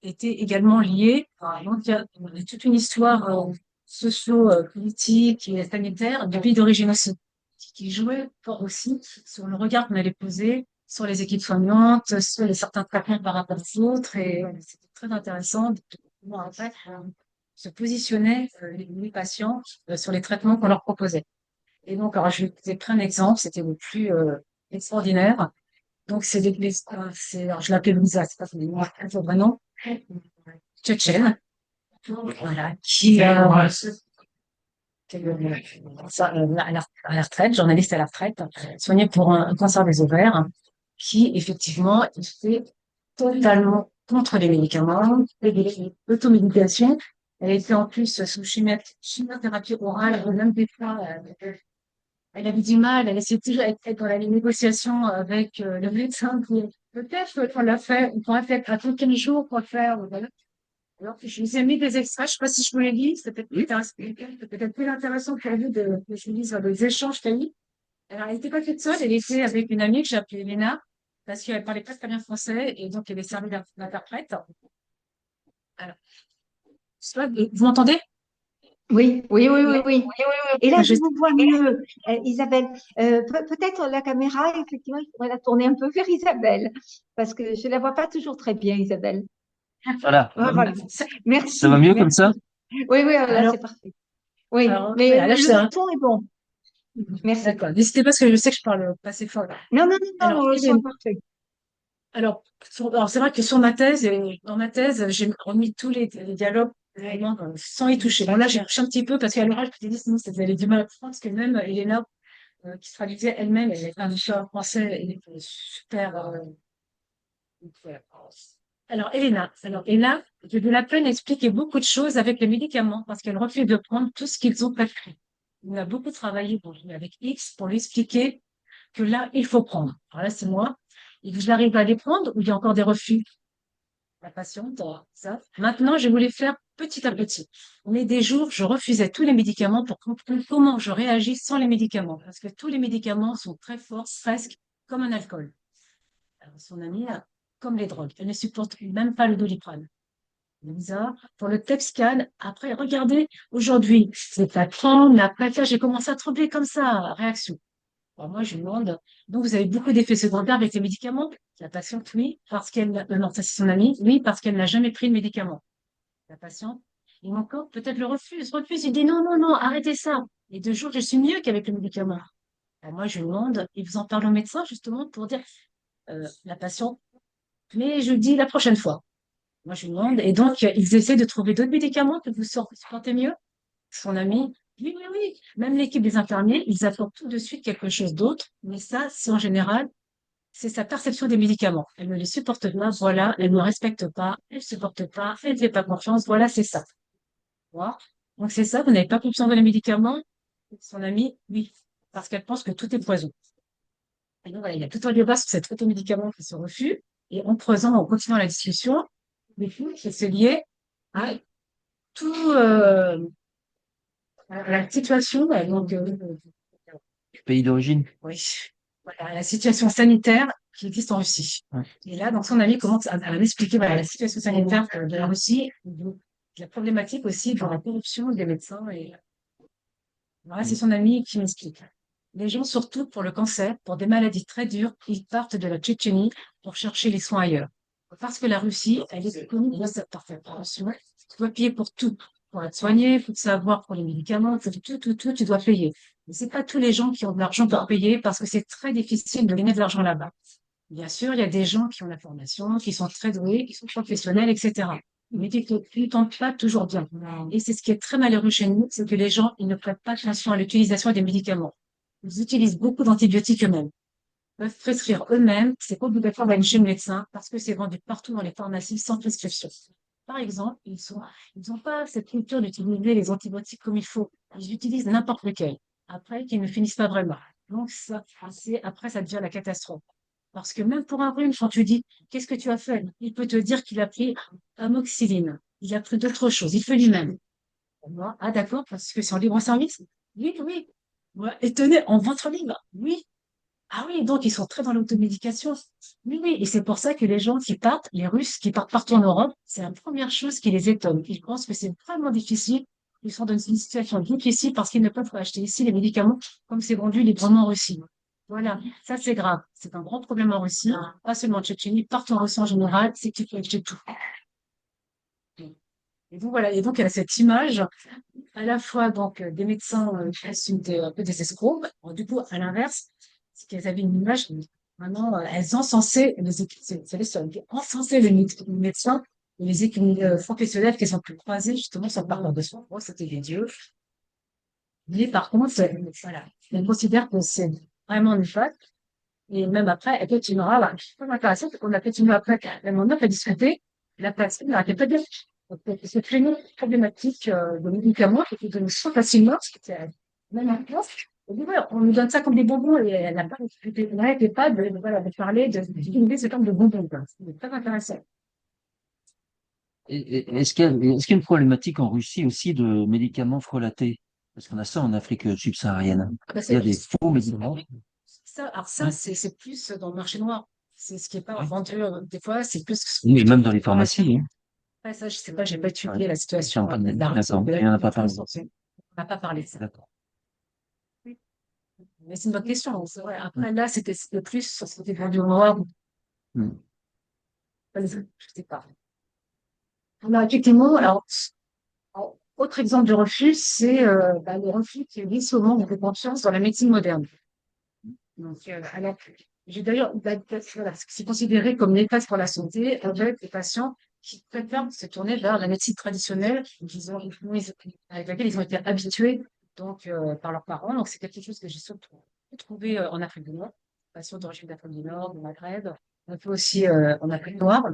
était également liée. Donc, il y a toute une histoire socio-politique et sanitaire de pays d'origine aussi, qui jouait fort aussi sur le regard qu'on allait poser sur les équipes soignantes, sur les certains traitements par rapport aux autres. Et c'était très intéressant de pouvoir après se positionner les patients sur les traitements qu'on leur proposait. Et donc, alors, je vous ai pris un exemple, c'était le plus extraordinaire. Donc, alors, je l'appelle Lisa, c'est pas son vrai nom, tchétchène, voilà, qui à la retraite, journaliste à la retraite, soignée pour un cancer des ovaires, qui effectivement était totalement contre les médicaments, et l'automédication. Elle était en plus sous chimiothérapie orale, même des fois, elle avait du mal, elle essayait toujours d'être dans la négociation avec le médecin. Peut-être qu'on l'a fait, on pourrait faire à tout 15 jours pour faire, voilà. Alors, je vous ai mis des extraits, je sais pas si je vous les lis, c'est peut-être plus intéressant pour vous que je vous lise les échanges qu'elle a eu. Alors, elle n'était pas toute seule, elle était avec une amie que j'ai appelée Elena, parce qu'elle parlait pas très bien français, et donc elle est servie d'interprète. Alors, je sais pas, vous m'entendez? Oui, oui, oui, oui, oui. Et là, je Je- vous vois mieux, Isabelle. Peut-être la caméra, effectivement, il faudrait la tourner un peu vers Isabelle, parce que je la vois pas toujours très bien, Isabelle. Voilà. Voilà. Ça Merci, va mieux comme merci. ça? Oui, oui, là, Alors, c'est parfait. Oui, alors, mais voilà, là, je sais, le ton est bon. Merci. d'accord. N'hésitez pas parce que je sais que je parle pas assez fort. Non, non, non, Alors, non, le son est parfait. alors c'est vrai que sur ma thèse, dans ma thèse, j'ai remis tous les dialogues vraiment sans y toucher. Bon, là, j'ai touché un petit peu parce qu'à l'oral, je t'ai dit, sinon, ça avait du mal à comprendre parce que même Elena, qui se traduisait elle-même, elle est un auteur français, elle est super. Voilà. Alors, Elena, j'ai de la peine à expliquer beaucoup de choses avec les médicaments parce qu'elle refuse de prendre tout ce qu'ils ont prescrit. On a beaucoup travaillé avec X pour lui expliquer que là, il faut prendre. Alors là, c'est moi. Et que je n'arrive à les prendre ou il y a encore des refus. La patiente, ça. Maintenant, je voulais faire petit à petit. Mais des jours, je refusais tous les médicaments pour comprendre comment je réagis sans les médicaments. Parce que tous les médicaments sont très forts, presque comme un alcool. Alors, son amie, comme les drogues. Elle ne supporte même pas le Doliprane. Lisa, pour le TEP-scan, après, regardez, aujourd'hui, c'est à prendre, mais après ça, j'ai commencé à trembler comme ça, réaction. Alors moi, je lui demande, donc vous avez beaucoup d'effets secondaires avec les médicaments? La patiente, oui, parce qu'elle, non, ça c'est son amie, oui, parce qu'elle n'a jamais pris de médicaments. La patiente, et encore, peut-être le refuse, il dit non, non, non, arrêtez ça. Et 2 jours, je suis mieux qu'avec le médicament. Alors moi, je lui demande, et vous en parlez au médecin, justement, pour dire, la patiente, mais je dis la prochaine fois. Moi, je lui demande, et donc, ils essaient de trouver d'autres médicaments que vous supportez mieux. Son ami, oui, oui, oui. Même l'équipe des infirmiers, ils apportent tout de suite quelque chose d'autre. Mais ça, c'est en général, c'est sa perception des médicaments. Elle ne les supporte pas, voilà. Elle ne respecte pas, elle ne supporte pas, elle ne fait pas confiance, voilà, c'est ça. Voilà. Donc, c'est ça, vous n'avez pas confiance dans les médicaments? Son ami, oui. Parce qu'elle pense que tout est poison. Et donc, voilà, il y a tout un débat sur cet automédicament qui se refuse. Et en creusant, en continuant la discussion, mais c'est lié à tout, la situation, donc, Pays d'origine. oui, voilà, la situation sanitaire qui existe en Russie. Ouais. Et là, donc, son ami commence à m'expliquer voilà, la situation sanitaire de la Russie, de la problématique aussi de la corruption des médecins. Et voilà, c'est son ami qui m'explique. Les gens, surtout pour le cancer, pour des maladies très dures, ils partent de la Tchétchénie pour chercher les soins ailleurs. Parce que la Russie, elle est connue pour sa parfaite corruption. Tu dois payer pour tout. pour être soigné, il faut savoir pour les médicaments, tu dois payer. Mais c'est pas tous les gens qui ont de l'argent pour payer parce que c'est très difficile de gagner de l'argent là-bas. Bien sûr, il y a des gens qui ont la formation, qui sont très doués, qui sont professionnels, etc. Mais qui ne tentent pas toujours bien. Et c'est ce qui est très malheureux chez nous, c'est que les gens, ils ne prêtent pas attention à l'utilisation des médicaments. Ils utilisent beaucoup d'antibiotiques eux-mêmes. Ils peuvent prescrire eux-mêmes, c'est pas obligatoire d'aller chez le médecin parce que c'est vendu partout dans les pharmacies sans prescription. Par exemple, ils ont pas cette culture d'utiliser les antibiotiques comme il faut. Ils utilisent n'importe lequel. Après, qu'ils ne finissent pas vraiment. Donc, après, ça devient la catastrophe. Parce que même pour un rhume, quand tu dis, qu'est-ce que tu as fait? Il peut te dire qu'il a pris amoxicilline. Il a pris d'autres choses. Il fait lui-même. Moi, ah, d'accord, parce que c'est en libre service? Oui, oui. Ouais, étonné, en ventre libre? Oui. Ah oui, donc ils sont très dans l'automédication. Oui, oui. Et c'est pour ça que les gens qui partent, les Russes qui partent partout en Europe, c'est la première chose qui les étonne. Ils pensent que c'est vraiment difficile. Ils sont dans une situation difficile parce qu'ils ne peuvent pas acheter ici les médicaments comme c'est vendu librement en Russie. Voilà, ça c'est grave. C'est un grand problème en Russie, pas seulement en Tchétchénie, partout en Russie en général, c'est que tu peux acheter tout. Et donc voilà, et donc il y a cette image, à la fois donc des médecins qui assument un peu des escrocs. Alors, du coup, à l'inverse, c'est qu'elles avaient une image, maintenant elles encensaient c'est les seules qui encensaient les médecins et les équipes professionnels qui sont plus croisés justement sur le parcours de soins. Moi, c'était des dieux. Mais par contre, voilà, elles considèrent que c'est vraiment néfaste. Et même après, elle continuera, là. C'est pas intéressant, c'est qu'on a continué après, même on a fait discuter, la personne n'arrêtait pas de dire. Donc, c'est une problématique de médicaments qui est donnée so facilement, parce que c'est même en France. On dit, ouais, on nous donne ça comme des bonbons, et elle n'a pas, elle n'arrêtait pas voilà, de parler, d'utiliser ce terme de bonbons, quoi. C'est très intéressant. Est-ce qu'il y a une problématique en Russie aussi de médicaments frelatés? Parce qu'on a ça en Afrique subsaharienne. Ah bah, Il y a des faux médicaments. alors ça, Ouais. c'est plus dans le marché noir. C'est ce qui est pas Ouais. vendu, des fois, c'est plus, Oui, même dans les pharmacies. Hein. ouais, ça, je sais pas, j'ai pas étudié Ouais. la situation. D'accord, On il n'y en a pas parlé. n'a pas parlé de ça. D'accord. Oui. Mais c'est une bonne question. C'est vrai. Après, là, c'était plus sur ce qui était vendu au noir. Hmm. Je sais pas. Alors, effectivement, autre exemple de refus, c'est le refus qui est lié au manque de confiance dans la médecine moderne. Donc, alors, j'ai d'ailleurs, voilà, c'est considéré comme néfaste pour la santé avec les patients qui préfèrent se tourner vers la médecine traditionnelle avec laquelle ils ont été habitués donc, par leurs parents. Donc, c'est quelque chose que j'ai surtout trouvé en Afrique du Nord, patients d'origine d'Afrique du Nord, du Maghreb, un peu aussi en Afrique noire.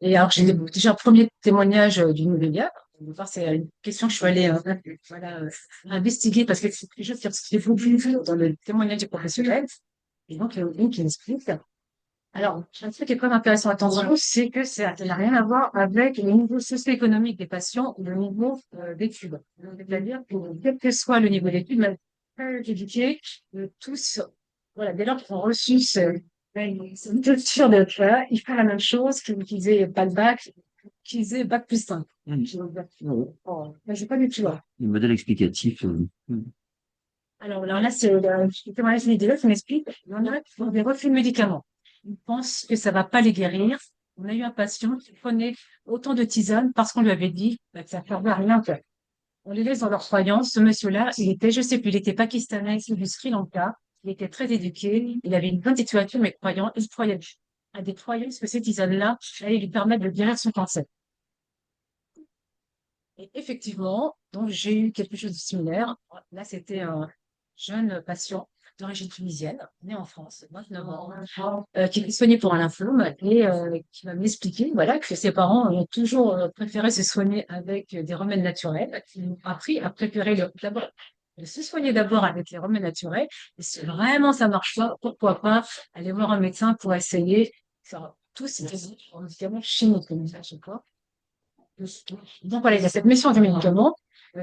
Et alors, j'ai déjà un premier témoignage d'une nouvelle. Au départ, c'est une question que je suis allée voilà, investiguer parce que c'est quelque chose qui est beaucoup dans le témoignage des professionnels. Et donc, il y a une qui explique. Alors, un truc qui est très intéressant à entendre, c'est que ça n'a rien à voir avec le niveau socio-économique des patients ou le niveau d'études. C'est-à-dire que quel que soit le niveau d'études, même très éduqués, tous, voilà, dès lors qu'ils ont reçu cette culture de faire, ils font la même chose qu'ils aient pas le bac, qu'ils aient bac plus 5. Hmm. Oh, mais j'ai pas du tout. Le modèle explicatif. Alors là, c'est le témoignage d'une idée qui m'explique. Il y en a qui font des refus de médicaments. Ils pensent que ça va pas les guérir. On a eu un patient qui prenait autant de tisane parce qu'on lui avait dit que ça ne servait à rien. On les laisse dans leur croyance. Ce monsieur-là, il était, je sais plus, il était pakistanais, il du Sri Lanka. Il était très éduqué. Il avait une bonne situation, mais croyant, il croyait à des croyances que ces tisanes-là allaient lui permettre de guérir son cancer. Et effectivement, donc j'ai eu quelque chose de similaire. Là, c'était un jeune patient d'origine tunisienne, né en France, 29 ans, qui était soigné pour un lymphome et qui m'a expliqué voilà, que ses parents ont toujours préféré se soigner avec des remèdes naturels. Ils ont appris à préférer d'abord de se soigner d'abord avec les remèdes naturels. Et si vraiment ça marche pas, pourquoi pas aller voir un médecin pour essayer. Tous ces médicaments chimiques, comme ça, je sais pas. Donc voilà, il y a cette mission du médicament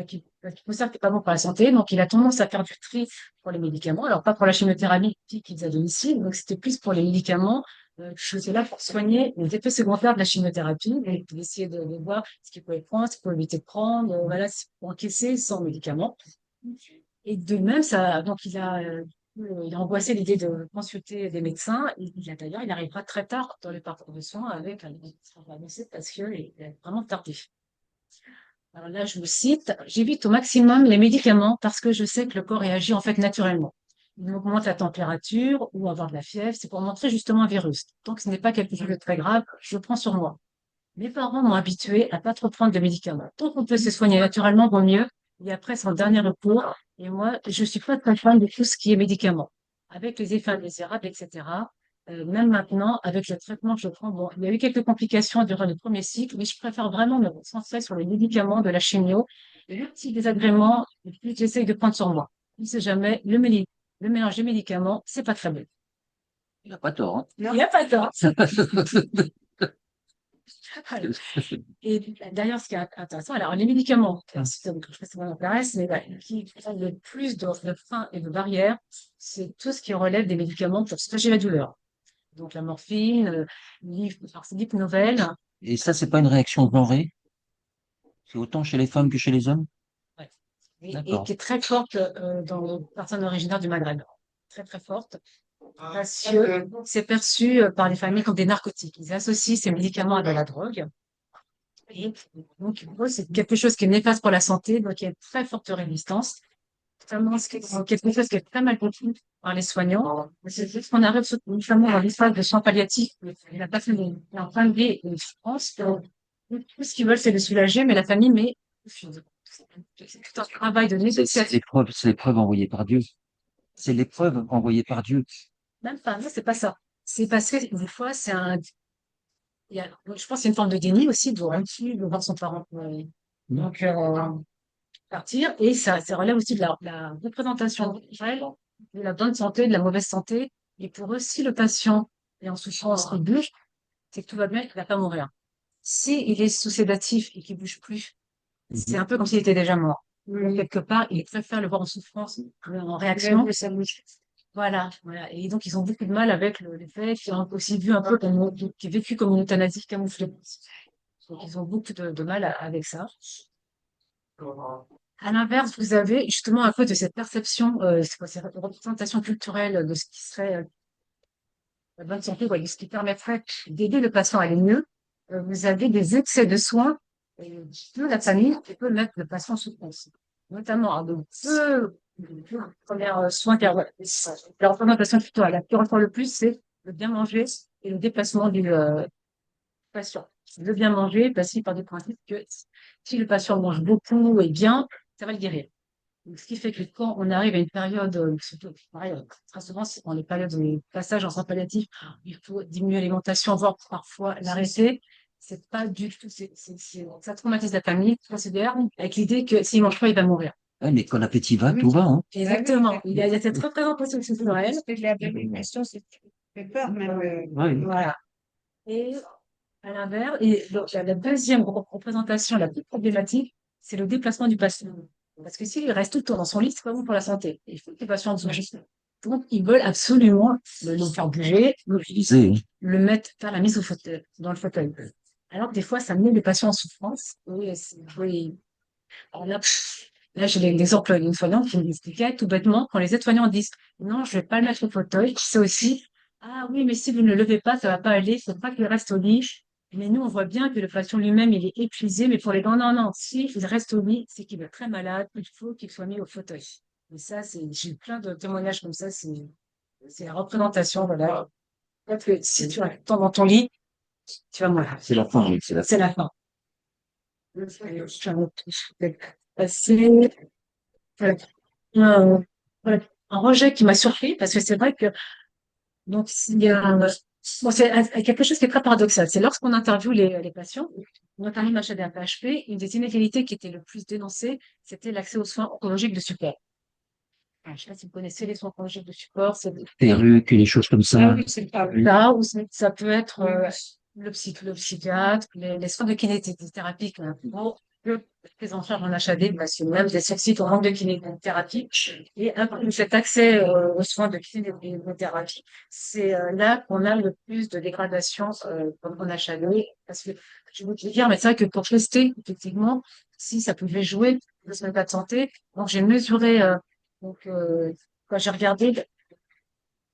qui considère que pas bon pour la santé. Donc il a tendance à faire du tri pour les médicaments. Alors pas pour la chimiothérapie qu'ils à domicile. Donc c'était plus pour les médicaments qui étaient là pour soigner les effets secondaires de la chimiothérapie et d'essayer de voir ce qu'il pouvait prendre, ce qu'il pouvait éviter de prendre, voilà, pour encaisser sans médicaments. Et de même, donc il a angoissé l'idée de consulter des médecins. D'ailleurs, il arrivera très tard dans le parcours de soins avec un médecin avancé parce qu'il est vraiment tardif. Alors là, je vous cite, j'évite au maximum les médicaments parce que je sais que le corps réagit en fait naturellement. Il augmente la température ou avoir de la fièvre, c'est pour montrer justement un virus. Donc, ce n'est pas quelque chose de très grave, je le prends sur moi. Mes parents m'ont habitué à pas trop prendre de médicaments. Tant qu'on peut se soigner naturellement, vaut mieux. Et après, c'est en dernier recours. Et moi, je suis pas très fan de tout ce qui est médicaments. Avec les effets indésirables, etc. Même maintenant, avec le traitement que je prends, bon, il y a eu quelques complications durant le premier cycle, mais je préfère vraiment me concentrer sur les médicaments de la chimio. Et le petit désagrément, j'essaye de prendre sur moi. On ne sait jamais, le mélange des médicaments, c'est pas très bon. Il n'a pas tort, hein. Il n'y a pas tort. Voilà. Et d'ailleurs, ce qui est intéressant, alors les médicaments, c'est quelque chose qui m'intéresse, mais qui font le plus de freins et de barrières, c'est tout ce qui relève des médicaments pour soulager la douleur. Donc la morphine, alors c'est l'hypnovel, Et ça, c'est pas une réaction genrée? C'est autant chez les femmes que chez les hommes? ouais, et D'accord. qui est très forte dans les personnes originaires du Maghreb. Très très forte. Parce que c'est perçu par les familles comme des narcotiques. Ils associent ces médicaments à de la drogue. Et donc, pour eux, c'est quelque chose qui est néfaste pour la santé, donc il y a une très forte résistance. Notamment, c'est quelque chose qui est très mal compris par les soignants. C'est juste qu'on arrive notamment dans l'histoire de soins palliatifs. La personne est en train de vivre une souffrance. Tout ce qu'ils veulent, c'est le soulager, mais la famille met refuse. C'est tout un travail de C'est négociation. l'épreuve envoyée par Dieu. C'est l'épreuve envoyée par Dieu. Même pas, non, c'est pas ça. C'est parce que des fois, je pense que c'est une forme de déni aussi, de voir son parent. Donc, partir. Et ça relève aussi de la représentation culturelle, de la bonne santé, de la mauvaise santé. Et pour eux, si le patient est en souffrance, il bouge, c'est que tout va bien, il ne va pas mourir. Si il est sous sédatif et qu'il bouge plus, c'est Mhm. un peu comme s'il était déjà mort. Donc, quelque part, ils préfèrent le voir en souffrance, en réaction. Voilà, voilà. Et donc, ils ont beaucoup de mal avec le fait qu'ils ont aussi vu un peu qui est vécu comme une euthanasie camouflée. Donc, ils ont beaucoup de mal avec ça. À l'inverse, vous avez justement un peu de cette perception, c'est quoi, cette représentation culturelle de ce qui serait la bonne santé, quoi, de ce qui permettrait d'aider le patient à aller mieux. Vous avez des excès de soins de la famille qui peut mettre le patient en souffrance. Notamment, alors, de deux premiers soins, la représentation plutôt à la qui ressort le plus, c'est le bien manger et le déplacement du patient. Le bien manger passe par du principe que si le patient mange beaucoup et bien, ça va le guérir. Donc, ce qui fait que quand on arrive à une période, surtout, pareil, très souvent, c'est dans les périodes de passage en soins palliatifs, il faut diminuer l'alimentation, voire parfois l'arrêter. C'est pas du tout, ça traumatise la famille, considère, avec l'idée que s'il mange pas, il va mourir. Ouais, mais quand l'appétit va, tout va, hein. Exactement. Il y a cette représentation culturelle. C'est fait peur, même. Ouais. Voilà. Et à l'inverse, et donc, la deuxième représentation la plus problématique, c'est le déplacement du patient. Parce que s'il reste tout le temps dans son lit, c'est pas bon pour la santé. Il faut que les patients bougent. Donc, ils veulent absolument le faire bouger, Mobilisé, hein. le mettre, faire la mise au fauteuil, dans le fauteuil. Alors que des fois, ça met les patients en souffrance. Oui, oui. Alors là, j'ai l'exemple d'une soignante qui m'expliquait tout bêtement, quand les aides-soignants disent, non, je vais pas le mettre au fauteuil, c'est aussi, ah oui, mais si vous ne le levez pas, ça va pas aller, il faut pas qu'il reste au lit. Mais nous, on voit bien que le patient lui-même, il est épuisé, mais pour les grands, non, non, si il reste au lit, c'est qu'il est très malade, il faut qu'il soit mis au fauteuil. Et ça, j'ai eu plein de témoignages comme ça, c'est la représentation, voilà. Peut-être que si tu restes dans ton lit, tu vas mourir. C'est la fin, oui, c'est la fin. C'est la fin. C'est voilà. Voilà. Un rejet qui m'a surpris parce que c'est vrai que donc il y a bon, c'est quelque chose qui est très paradoxal. C'est lorsqu'on interviewe les patients, notamment le PHP, une des inégalités qui était le plus dénoncée, c'était l'accès aux soins oncologiques de support. Je ne sais pas si vous connaissez les soins oncologiques de support, c'est Perruques et les choses comme ça. oui, c'est pas là où ça peut être le psychiatre, les soins de kinésithérapie qui ont un gros prise en charge en HAD, parce que même des sursites au manque de kinésithérapie. Et un peu cet accès aux soins de kinésithérapie, c'est là qu'on a le plus de dégradation en HAD. Parce que je veux te dire, mais c'est vrai que pour tester, effectivement, si ça pouvait jouer dans son état de santé, donc j'ai mesuré, quand j'ai regardé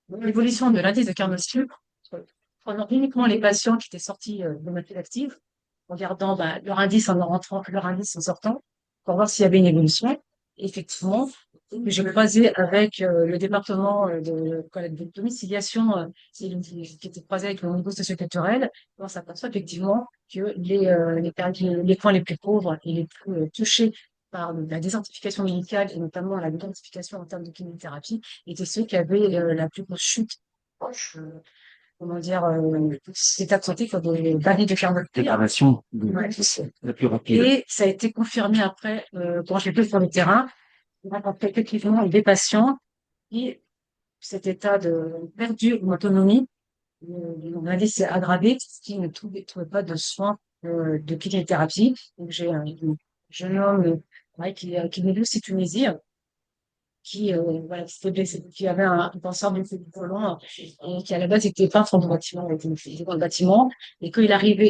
l'évolution de l'indice de Karnowski, prenant uniquement les patients qui étaient sortis de maladie active, regardant leur indice en rentrant, leur indice en sortant, pour voir s'il y avait une évolution. Et effectivement, j'ai croisé avec le département de domiciliation qui était croisé avec le niveau socioculturel. On s'aperçoit effectivement que les points les plus pauvres et les plus touchés par la désertification médicale et notamment la désertification en termes de chimiothérapie étaient ceux qui avaient la plus grosse chute proche, comment dire, l'état de santé comme des barrières de caractère. Dégradation Ouais. la plus rapide. Et ça a été confirmé après, quand j'ai été sur le terrain, on a rencontré effectivement des patients qui, cet état de perdu d'autonomie, l'indice s'est aggravé, qui ne trouvaient pas de soins de kinésithérapie. Donc j'ai un jeune homme qui est venu aussi Tunisie, qui voilà qui s'était blessé, qui avait un cancer du côlon et qui à la base était peintre dans le bâtiment, était dans le bâtiment et quand il est arrivé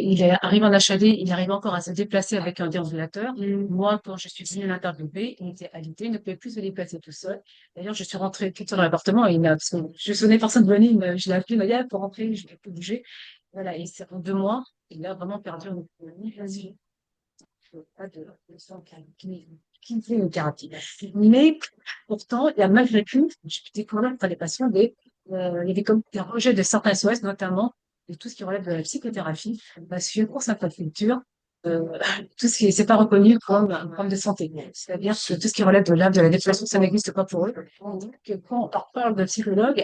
en HAD, il arrivait encore à se déplacer avec un déambulateur. Moi, quand je suis venue l'interviewer, il était alité, il ne pouvait plus se déplacer tout seul. D'ailleurs, je suis rentrée toute seule dans l'appartement et parce que je sonnais personne venait, je l'ai appelé, il m'a dit ah, pour rentrer, je vais plus bouger. Voilà, et c'est en 2 mois, il a vraiment perdu en autonomie. Vas-y, pas de soins kinésithérapie. Mais pourtant, il y a malgré tout, j'ai pu découvrir par les patients il y avait comme des rejets de certains SOS, notamment de tout ce qui relève de la psychothérapie, parce que pour certaines cultures, tout ce qui c'est pas reconnu comme un problème de santé. C'est-à-dire que tout ce qui relève de l'âme, de la dépression, ça n'existe pas pour eux. Donc, quand on leur parle de psychologue,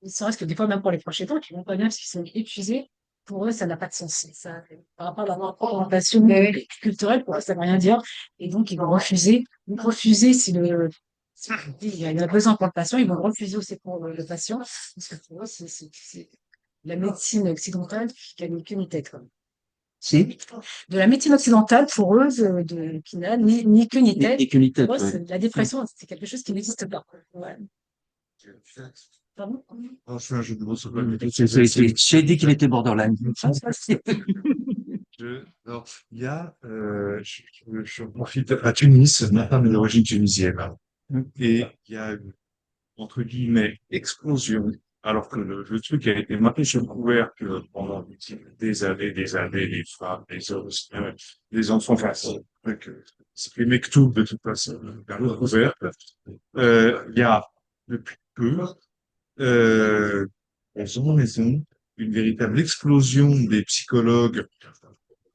il serait que des fois, même pour les proches aidants, qui vont pas bien parce qu'ils sont épuisés, pour eux, ça n'a pas de sens. Ça, par rapport à leur orientation culturelle, pour eux, ça ne veut rien dire. Et donc, ils vont refuser. Ils vont refuser si il y a besoin pour le patient, ils vont refuser aussi pour le patient. Parce que pour eux, c'est la médecine occidentale qui a ni queue ni tête, quoi. C'est De la médecine occidentale, pour eux, qui n'a ni queue ni tête. et que l'ITEP, Pour eux, ouais. la dépression, c'est quelque chose qui n'existe pas. Ouais. Pardon? Non, je fais un jeu de mots sur J'ai dit qu'il était borderline. Alors, il y a, je profite à Tunis, ma femme est d'origine tunisienne, et il y a une, entre guillemets, explosion, alors que le truc a été marqué sur le couvercle pendant des années, les femmes, les hommes, les enfants, enfin, c'est les mektoubs de toute façon, vers le couvercle. Il y a, depuis peu, maison en maison, une véritable explosion des psychologues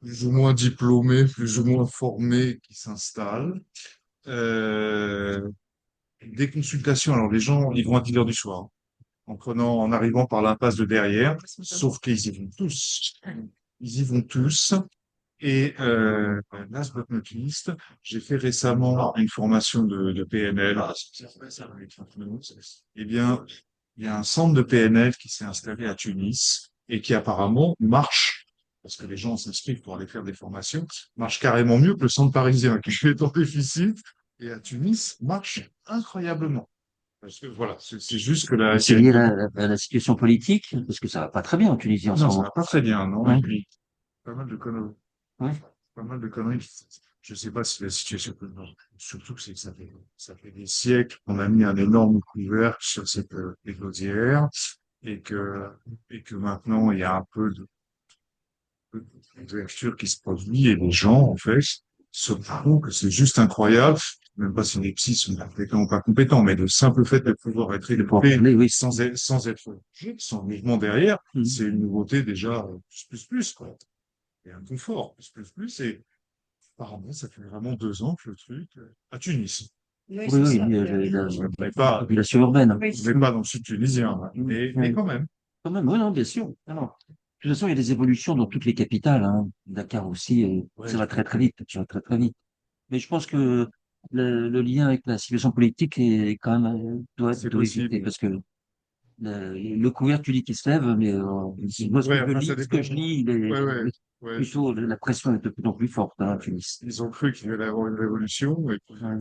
plus ou moins diplômés, plus ou moins formés qui s'installent. Euh, des consultations. Alors les gens, ils vont à 10 heures du soir, hein, en arrivant par l'impasse de derrière, sauf qu'ils y vont tous. Ils y vont tous. Et last but not least, j'ai fait récemment une formation de PNL. Eh bien, il y a un centre de PNL qui s'est installé à Tunis et qui apparemment marche, parce que les gens s'inscrivent pour aller faire des formations, marche carrément mieux que le centre parisien qui est en déficit. Et à Tunis, marche incroyablement. Parce que voilà, c'est juste que là, C'est lié à la situation politique, parce que ça va pas très bien en Tunisie en ce non, ça moment. va pas très bien, non? Ouais. Et puis, pas mal de conneries. Ouais. Pas mal de conneries. Je sais pas si la situation peut, non. Surtout que ça fait des siècles qu'on a mis un énorme couvercle sur cette égaudière et que maintenant il y a un peu d'ouverture qui se produit et les gens, en fait, se trouvent que c'est juste incroyable. Même pas si les psys sont compétents ou pas compétents, mais le simple fait de pouvoir être élevé Oui. sans être sans mouvement derrière, Mhm. c'est une nouveauté déjà plus, quoi. Et un confort, et apparemment, ça fait vraiment 2 ans que le truc, à Tunis. Oui, Mais la pas, population urbaine. mais pas dans le sud tunisien, hein. Mais quand même. Quand même, oui, non, bien sûr. Non. De toute façon, il y a des évolutions dans toutes les capitales, hein. Dakar aussi, Ouais. ça va très très vite, ça va très très vite. Mais je pense que le lien avec la situation politique est quand même C'est doit exister possible. parce que le couvert, tu dis qu'il se lève, mais moi Ouais, enfin, ça ce que dépend. je lis, Ouais. plutôt la pression est de plus en plus forte, hein, à Tunis. Ils ont cru qu'il allait y avoir une révolution, et puis, Ouais.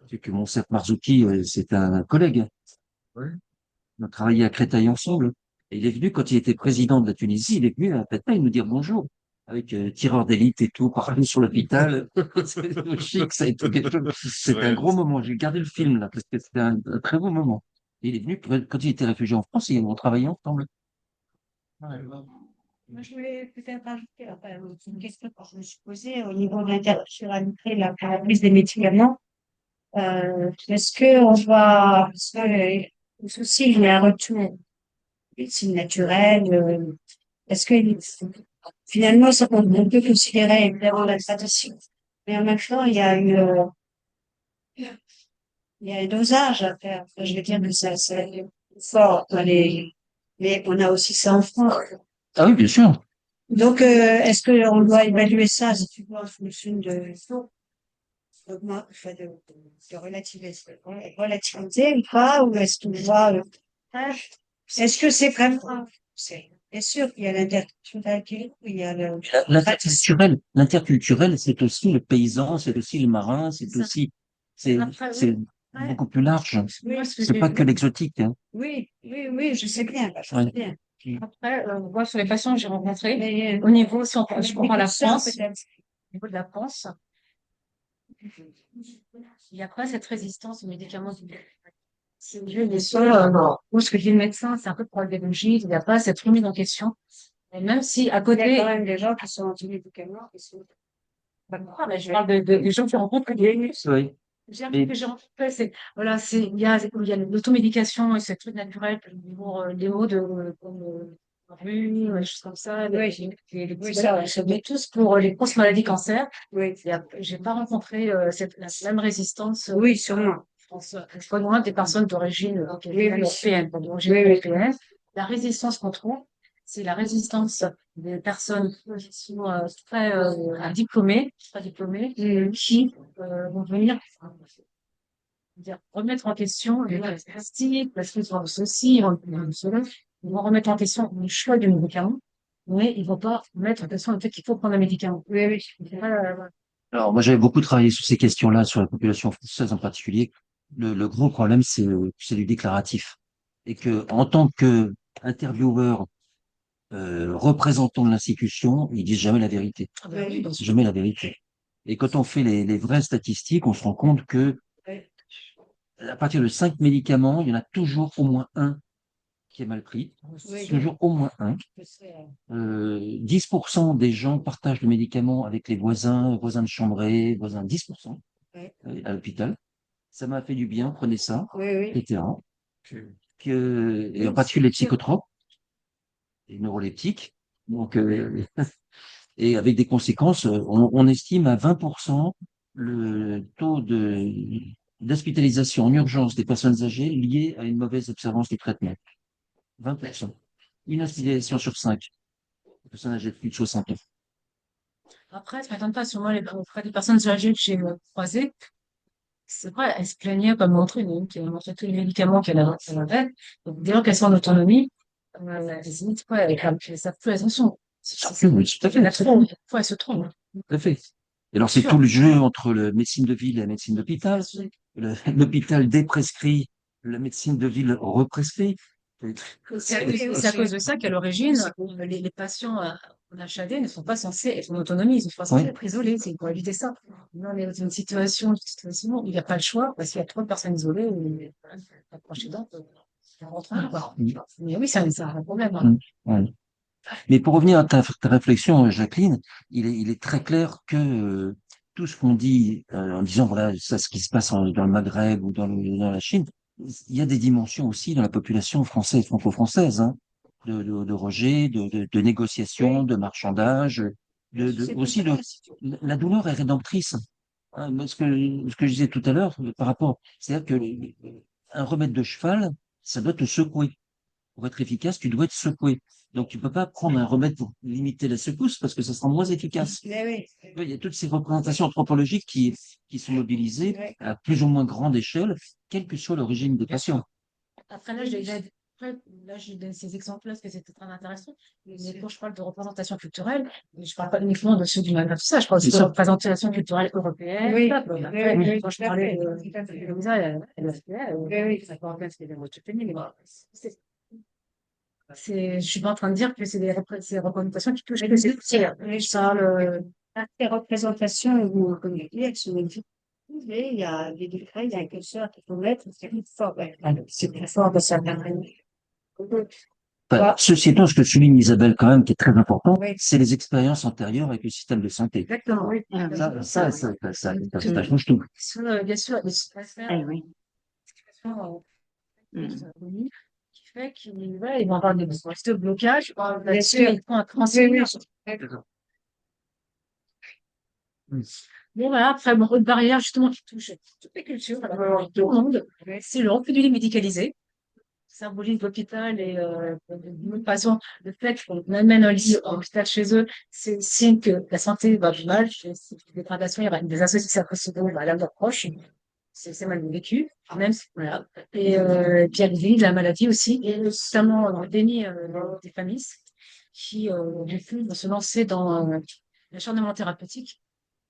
C'est que mon Moncef Marzouki, c'est un collègue. ouais. On a travaillé à Créteil ensemble. Et il est venu, quand il était président de la Tunisie, il est venu à Créteil nous dire bonjour, avec tireur d'élite et tout, partout sur l'hôpital. C'était chic, ça a été quelque chose. C'était un Ouais. gros moment. J'ai gardé le film, là, parce que c'était un très beau moment. Et il est venu, quand il était réfugié en France, et ils ont travaillé ensemble. Ouais. Moi, je voulais peut-être rajouter une question que je me suis posée au niveau de l'interculturalité, pour la prise des médicaments. Est-ce que on voit, parce que le souci, il y a un retour médecine naturelle, est-ce que finalement, ça, on peut considérer évidemment la tradition, mais en même temps, il y a un dosage à faire. Enfin, je veux dire que ça, c'est fort, mais on a aussi ça en France. Ah oui, bien sûr. Donc, est-ce que on doit évaluer ça, si tu vois, en fonction enfin, de relativiser ou pas, ou est-ce qu'on doit, hein, est-ce que c'est vraiment, bien sûr qu'il y a l'interculturalité, il y a L'interculturel, c'est aussi le paysan, c'est aussi le marin, c'est aussi, c'est, après, c'est ouais, beaucoup plus large. oui, ce que C'est j'ai pas que vu. l'exotique, hein. Oui, oui, oui, je sais bien, je sais Ouais. bien. Après, moi, sur les patients que j'ai rencontrés, Mais, au niveau, si on, les je prends la précurseurs, France, au peut-être. niveau de la France, il n'y a pas cette résistance aux médicaments. C'est lieu des sols, où ce que dit le médecin, c'est un peu problématique, il n'y a pas cette remise en question. Et même si à Il y a quand côté, même des gens qui sont anti-médicaments, qui sont, bah, pourquoi, mais je parle des gens qui rencontrent des Oui. Mais, que j'ai rencontrés, c'est, voilà, il y a l'automédication et ces trucs naturels, pour les mots comme, rhume, des choses comme ça, les oui, petits ça, ouais, c'est bien. mais tous pour les grosses maladies cancer. Oui, J'ai pas rencontré, la même résistance, oui, sûrement. France, pas loin des personnes d'origine Oui, oui. européenne, d'origine Oui, oui. européenne. La résistance qu'on trouve, c'est la résistance des personnes qui sont très diplômées, pas diplômées, qui vont venir dire, remettre en question les plastiques, parce qu'ils vont ceci, ils vont cela, ils vont remettre en question le choix du médicament, mais ils vont pas mettre en question le fait qu'il faut prendre un médicament. Oui, oui. alors, moi, j'avais beaucoup travaillé sur ces questions-là, sur la population française en particulier. Le gros problème, c'est du déclaratif. Et que, en tant que intervieweur, représentant de l'institution, ils disent jamais la vérité. Ah ben oui, bien sûr. Jamais la vérité. Et quand on fait les vraies statistiques, on se rend compte que Oui. à partir de 5 médicaments, il y en a toujours au moins un qui est mal pris. Oui. Toujours au moins un. 10% des gens partagent le médicament avec les voisins, voisins de chambrée, voisins 10% Oui. à l'hôpital. Ça m'a fait du bien, prenez ça, Oui, oui. etc. Et en particulier les psychotropes, les neuroleptiques. Donc, et avec des conséquences, on estime à 20% le taux d'hospitalisation en urgence des personnes âgées liées à une mauvaise observance du traitement. 20%. Une hospitalisation sur 5. Personnes âgées de plus de 60 ans. Après, ça m'étonne pas, sur moi, auprès des personnes âgées que j'ai croisées, c'est vrai, elles se plaignaient comme Montrine, qui a montré tous les médicaments qu'elle avait. Donc, dès lors qu'elles sont en autonomie, elles se disent, ouais, elles savent plus, elles en sont. Oui, tout à fait. Elles se trompent. Fois, elles se trompent. Tout à fait. Et alors, c'est tout le jeu entre la médecine de ville et la médecine d'hôpital. L'hôpital déprescrit, la médecine de ville represcrit. C'est à cause de ça qu'à l'origine, les patients en HAD ne sont pas censés être en autonomie, ils ne sont pas censés Oui. être isolés, c'est pour éviter ça. Là, on est dans une situation où il n'y a pas le choix, parce qu'il y a trop de personnes isolées, et voilà, la proche aidante, on rentre, quoi. Mais oui, c'est un problème, hein. Oui. Mais pour revenir à ta réflexion, Jacqueline, il est très clair que tout ce qu'on dit en disant, voilà, ça, ce qui se passe dans le Maghreb ou dans la Chine, il y a des dimensions aussi dans la population française, franco-française, hein, de rejet, de négociation, de marchandage, aussi la douleur est rédemptrice. Hein. Moi, ce que je disais tout à l'heure par rapport, c'est-à-dire que un remède de cheval, ça doit te secouer. Pour être efficace, tu dois être secoué. Donc, tu peux pas prendre un remède pour limiter la secousse parce que ça sera moins efficace. Mais oui. Il y a toutes ces représentations anthropologiques qui sont mobilisées Oui. à plus ou moins grande échelle, quelle que soit l'origine des patients. Après, là, je donne ces exemples-là parce que c'était très intéressant. Mais quand je parle de représentation culturelle, je parle pas uniquement de ceux du Maghreb, tout ça. Je parle aussi de représentation culturelle européenne. Oui. Après, Oui, oui, quand je tout à parlais fait. de Louisa, Oui, oui. ça peut en fait, c'est des mots de mais bon, je suis pas en train de dire que c'est ces représentations qui touchent que ces tiers. Je parle, Les représentations, vous connaissez, elles sont diffusées. Il y a des décrets, il y a quelque chose qu'il faut mettre, c'est plus fort. Ouais. C'est plus fort de certains pays. Enfin, ceci étant, ce que souligne Isabelle quand même, qui est très important, Oui. c'est les expériences antérieures avec le système de santé. Exactement, oui. Ça change tout. Bien sûr, il se passe Eh oui. qui fait qu'ils voilà, ils vont avoir des de blocage. Bien sûr. Ils font un Oui, transfert. oui. Bon, voilà, après, bon, autre barrière, justement, qui touche toutes les cultures, voilà, tout le monde, c'est le refus du lit médicalisé. Symbolise l'hôpital et de toute façon, le fait qu'on amène un lit à l'hôpital chez eux, c'est signe que la santé va du mal, c'est une dégradation, il y aura des associations précédentes à leurs proches, c'est mal vécu, même si, voilà. Et puis il y a le déni de la maladie aussi, et notamment dans le déni des familles qui, du coup, vont se lancer dans l'acharnement thérapeutique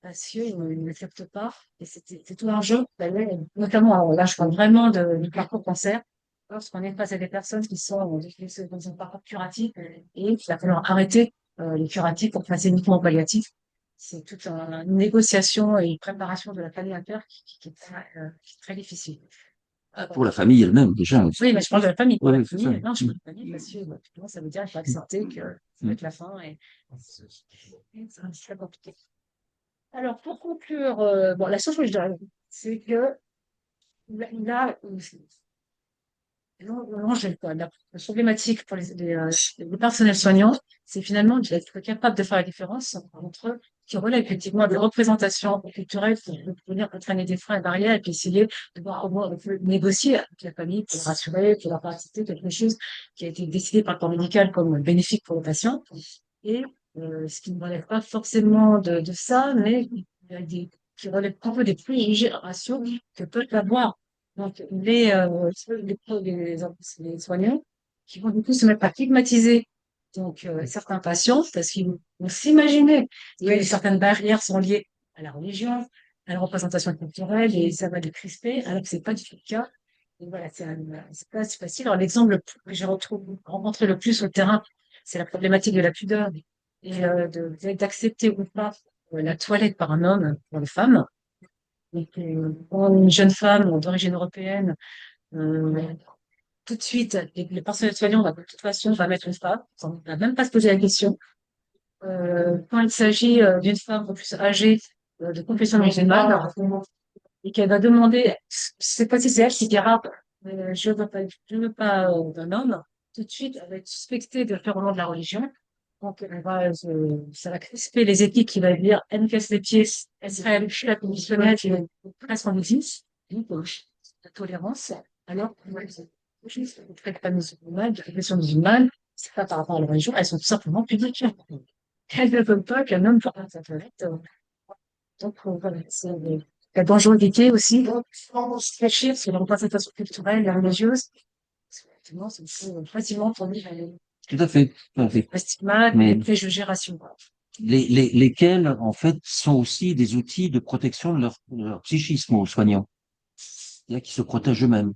parce qu'ils ne captent pas. Et c'est tout l'enjeu, d'ailleurs, notamment, alors là, je parle vraiment du parcours cancer, lorsqu'on est face à des personnes qui sont dans un parcours curatif et qu'il va falloir arrêter les curatifs pour passer uniquement au palliatif. C'est toute une négociation et une préparation de la famille à faire qui est très difficile. Pour la famille elle-même, déjà. Oui, mais je parle de la famille. Pour Oui, la c'est famille, ça. non, je parle de la famille parce que effectivement, ça veut dire qu'il faut accepter que ça va être la fin et c'est très compliqué. Alors, pour conclure, bon, la seule chose que je dirais, c'est que là, la problématique pour les personnels soignants, c'est finalement d'être capable de faire la différence entre eux, qui relève effectivement de représentations culturelles pour venir entraîner des freins et barrières et puis essayer de voir comment on peut négocier avec la famille pour les rassurer, pour leur faire accepter quelque chose qui a été décidé par le corps médical comme bénéfique pour le patient. Et ce qui ne relève pas forcément de ça, mais qui relève un peu des préjugés raciaux que peuvent avoir donc les soignants qui vont du coup se mettre à stigmatiser donc certains patients parce qu'ils vont s'imaginer que certaines barrières sont liées à la religion, à la représentation culturelle et ça va les crisper alors que c'est pas du tout le cas. Et voilà, c'est pas si facile. Alors l'exemple que j'ai rencontré le plus sur le terrain, c'est la problématique de la pudeur et d'accepter ou pas la toilette par un homme pour les femmes. Donc, pour une jeune femme d'origine européenne, euh, tout de suite, les personnels soignants, de toute façon, va mettre une femme, on ne va même pas se poser la question. Quand il s'agit d'une femme un peu plus âgée, de confession musulmane, et qu'elle va demander, c'est pas si c'est elle qui dira, je veux pas d'un homme, tout de suite, elle va être suspectée de faire au nom de la religion. Donc, ça va crisper les équipes qui va dire, elle nous casse les pieds, elle serait la conditionnelle, presque en existe. Donc, la tolérance. Alors, juste, vous faites pas musulmane, de confession musulmane, c'est pas par rapport à la religion, elles sont tout simplement publiques. Elles ne veulent pas qu'un homme fasse sa toilette. Donc, voilà, c'est la dangerosité aussi. Réfléchir sur la représentation culturelle, la religieuse. Parce que, effectivement, c'est facilement tourner vers Tout à fait, tout à fait. les stigmates, Mais les préjugés raciaux. lesquels, en fait, sont aussi des outils de protection de leur psychisme aux soignants. C'est-à-dire qu'ils se protègent eux-mêmes.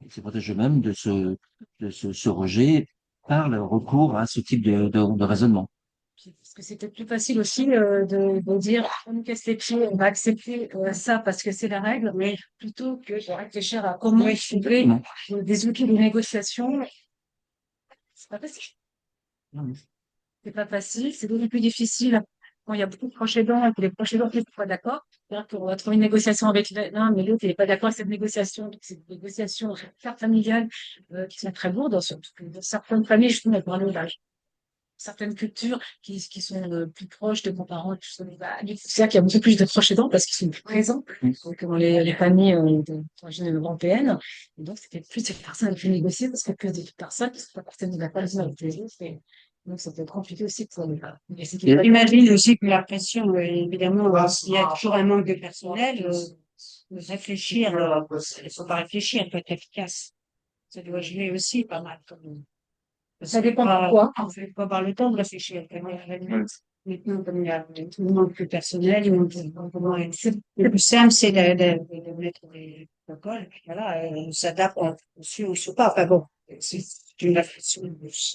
Ils se protègent eux-mêmes ce rejet par le recours à ce type de raisonnement. Parce que c'était plus facile aussi de dire on nous casse les pieds, on va accepter ça parce que c'est la règle, mais plutôt que de réfléchir à comment trouver des outils de négociation. C'est pas facile. C'est pas facile, c'est beaucoup plus difficile quand il y a beaucoup de proches aidants et que les proches aidants ne sont pas d'accord. C'est-à-dire qu'on va trouver une négociation avec l'un, mais l'autre n'est pas d'accord avec cette négociation. Donc, c'est des négociations familiales qui sont très lourdes, surtout que dans certaines familles, je trouve, dans l'âge. Certaines cultures qui sont plus proches de grands parents, c'est-à-dire qu'il y a beaucoup plus de proches aidants parce qu'ils sont plus présents donc, dans les familles d'origine européenne. Et donc, c'était plus ces personnes qui négocier parce que plus des personnes qui ne sont pas forcément d'accord avec les autres. Et donc, ça peut être compliqué aussi pour les équipes. J'imagine aussi que la pression, évidemment, il y a toujours un manque de personnel. Réfléchir, il faut pas réfléchir, il faut être efficace. Ça doit jouer aussi pas mal. Ça dépend pourquoi. On fait pas avoir le temps de réfléchir. Maintenant, comme il y a tout le monde plus personnel, le plus simple, c'est de mettre des protocoles. Et puis voilà, on s'adapte, on suit ou on suit pas. Enfin bon, c'est une réflexion.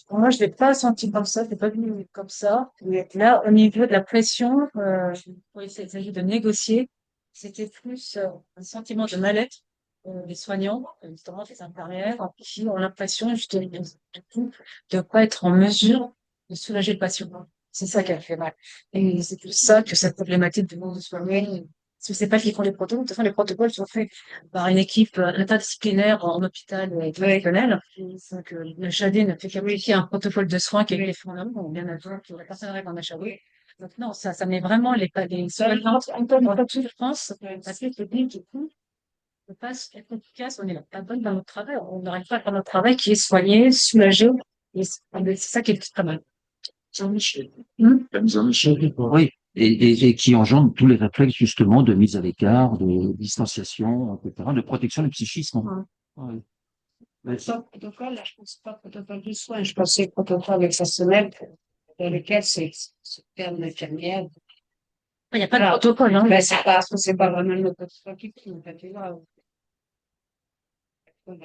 Moi, je l'ai pas senti comme ça, c'est pas venu comme ça. Mais là, au niveau de la pression, quand il s'agit de négocier, c'était plus un sentiment de mal-être les soignants, notamment les infirmières, qui ont l'impression justement de ne pas être en mesure de soulager le patient. C'est ça qui a fait mal. Et c'est pour ça que cette problématique de manque de soignants, parce que c'est pas qu'ils font les protocoles. De toute façon, les protocoles sont faits par une équipe interdisciplinaire en hôpital traditionnel. Donc, le HAD ne fait qu'appliquer un protocole de soins qui est fait en amont, bien avant que la personne arrive en HAD. Donc, non, ça met vraiment les soignants en souffrance, parce que le public, du coup, ne pas être efficace, on n'est pas bonne dans notre travail, on n'arrive pas à faire notre travail qui est soigné, soulagé, et c'est ça qui est très mal. Jean-Michel. Oui, et qui engendre tous les réflexes justement de mise à l'écart, de distanciation, etc., de protection du psychisme. Ouais. Mais Ça, protocole, là, je pense pas protocole de soins, je pense que c'est protocole exceptionnel dans lequel c'est terme d'infirmière. Il n'y a pas de protocole, hein. Ben, c'est pas vraiment le protocole qui fait, en fait, là.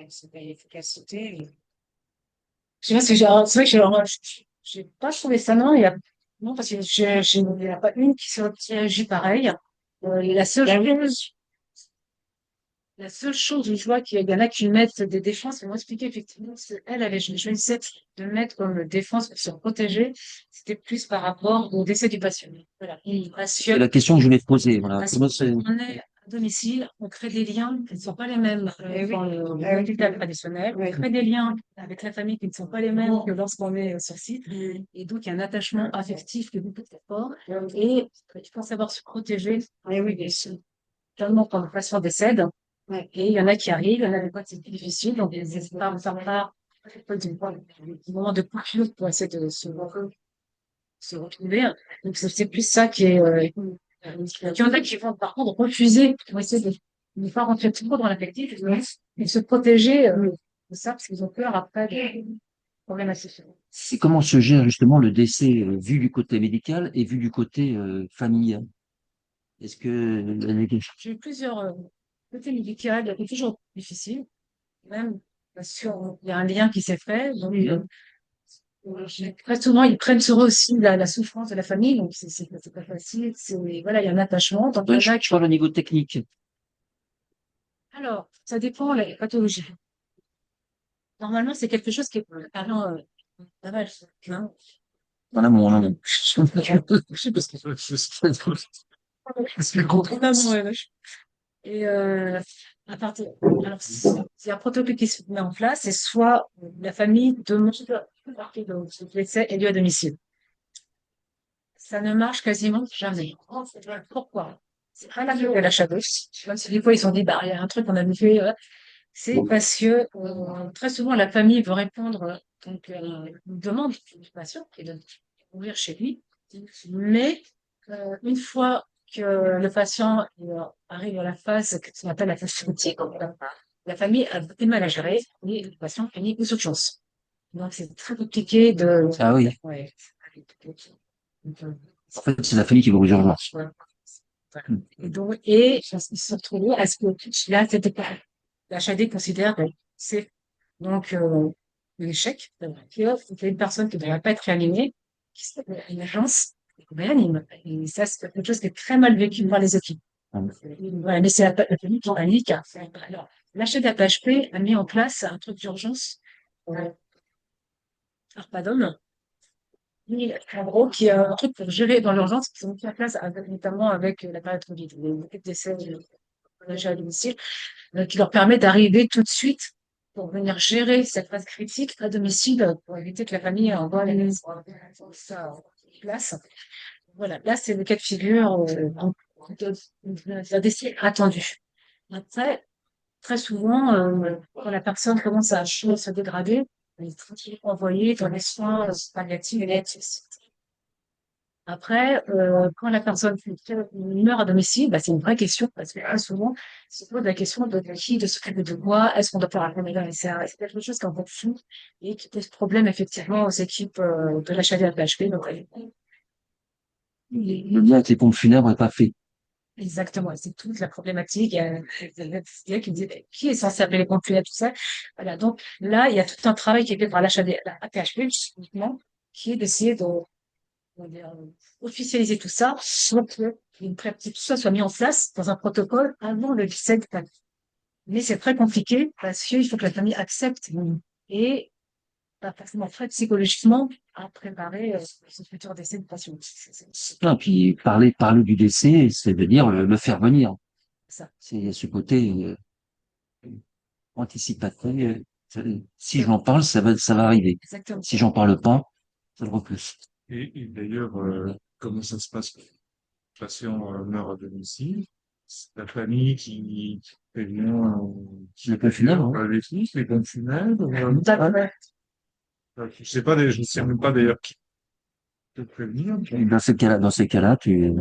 C'est pas l'efficacité. Je sais pas si c'est vrai que j'ai pas trouvé ça, non, non, parce que il n'y en a pas une qui agit pareil. La seule chose, La seule chose où je vois qu'il y en a qui mettent des défenses, ils m'ont expliqué effectivement, elle avait choisi de mettre comme défense pour se protéger, c'était plus par rapport au décès du patient. Voilà. Parce c'est la que, question que je voulais te poser. Voilà. parce Comment c'est... qu'on est à domicile, on crée des liens qui ne sont pas les mêmes dans l'hôpital traditionnel, on crée des liens avec la famille qui ne sont pas les mêmes que lorsqu'on est sur site, et donc il y a un attachement affectif qui est beaucoup plus fort, et il faut savoir se protéger. Oui, oui, bien sûr. Tellement quand le patient décède, et il y en a qui arrivent, il y en a des fois c'est plus difficile, donc ils n'hésitent pas à faire part du moment de coupure pour essayer de se retrouver. Donc c'est plus ça qui est. Il y en a qui vont par contre refuser pour essayer de ne pas rentrer trop dans l'affectif et se protéger de ça parce qu'ils ont peur après de problématiques. C'est comment se gère justement le décès vu du côté médical et vu du côté familial? Est-ce que J'ai eu plusieurs côtés médicaux, c'est toujours difficile, même parce qu'il y a un lien qui s'est fait. Donc, très souvent, ils prennent sur eux aussi la souffrance de la famille, donc c'est pas facile. Voilà, il y a un attachement. Donc, il y en a je parle au niveau technique. alors, ça dépend de la pathologie. Normalement, c'est quelque chose qui est apparent pas mal. Hein. Voilà mon nom. Et à partir, alors, s'il y a un protocole qui se met en place, c'est soit la famille demande le décès et lieu à domicile. Ça ne marche quasiment jamais. Pourquoi? C'est pas la de la chadosse. Même si des fois ils se sont dit, bah, il y a un truc qu'on a fait, c'est parce que très souvent la famille veut répondre donc une demande du patient qui est de mourir chez lui, mais une fois que le patient arrive à la phase qu'on appelle la phase critique, la famille a beaucoup de mal à gérer et le patient finit aux urgences. Donc c'est très compliqué de. Ah oui. Ouais. En fait, c'est la famille qui va aux urgences. Et donc, ils se retrouvent à ce que là, c'était pas. La HAD considère que c'est donc un échec. Il y a une personne qui ne devrait pas être réanimée, qui s'appelle une urgence, qui réanime. Et ça, c'est quelque chose qui est très mal vécu par les équipes. Voilà, mais c'est la famille qui panique. Alors, l'HAD-APHP a mis en place un truc d'urgence, Arpadom, en gros, qui est un truc pour gérer dans l'urgence, qui sont mis en place notamment avec la période Covid. Il y a eu beaucoup de décès à domicile, qui leur permet d'arriver tout de suite pour venir gérer cette phase critique à domicile pour éviter que la famille envoie ça en place. Voilà, là, c'est le cas de figure d'un décès attendu. Après, très souvent, quand la personne commence à se dégrader, elle est tranquillement envoyée dans les soins palliatifs et l'aide. Après, quand la personne meurt à domicile, bah, c'est une vraie question parce que très souvent, c'est pose la question de qui, de s'occuper de quoi, est-ce qu'on doit faire un dans les CRS? C'est quelque chose qui est encore flou et qui pose problème effectivement aux équipes de la HAD-APHP. Donc, Le lien avec les pompes funèbres n'est pas fait. exactement, c'est toute la problématique. Il y a qui me disait, qui est censé appeler les pompiers, tout ça. Voilà, donc là, il y a tout un travail qui est fait par l'HAD-APHP, justement, qui est d'essayer de on va dire, officialiser tout ça, soit que tout ça soit mis en place dans un protocole avant le 17 de Mais c'est très compliqué parce qu'il faut que la famille accepte et pas forcément prête psychologiquement à préparer ce futur décès de patient. Ah, puis parler du décès, c'est de dire le faire venir. Ça. C'est ce côté anticipateur. Si j'en parle, ça va arriver. Exactement. Si j'en parle pas, ça le repousse. Et d'ailleurs, comment ça se passe? Le patient meurt à domicile. C'est la famille qui prévient, qui Le peu funèbre, hein. les flics, les pompes funèbres. D'accord. Je ne sais même pas d'ailleurs qui peut prévenir. Et dans ces cas-là, tu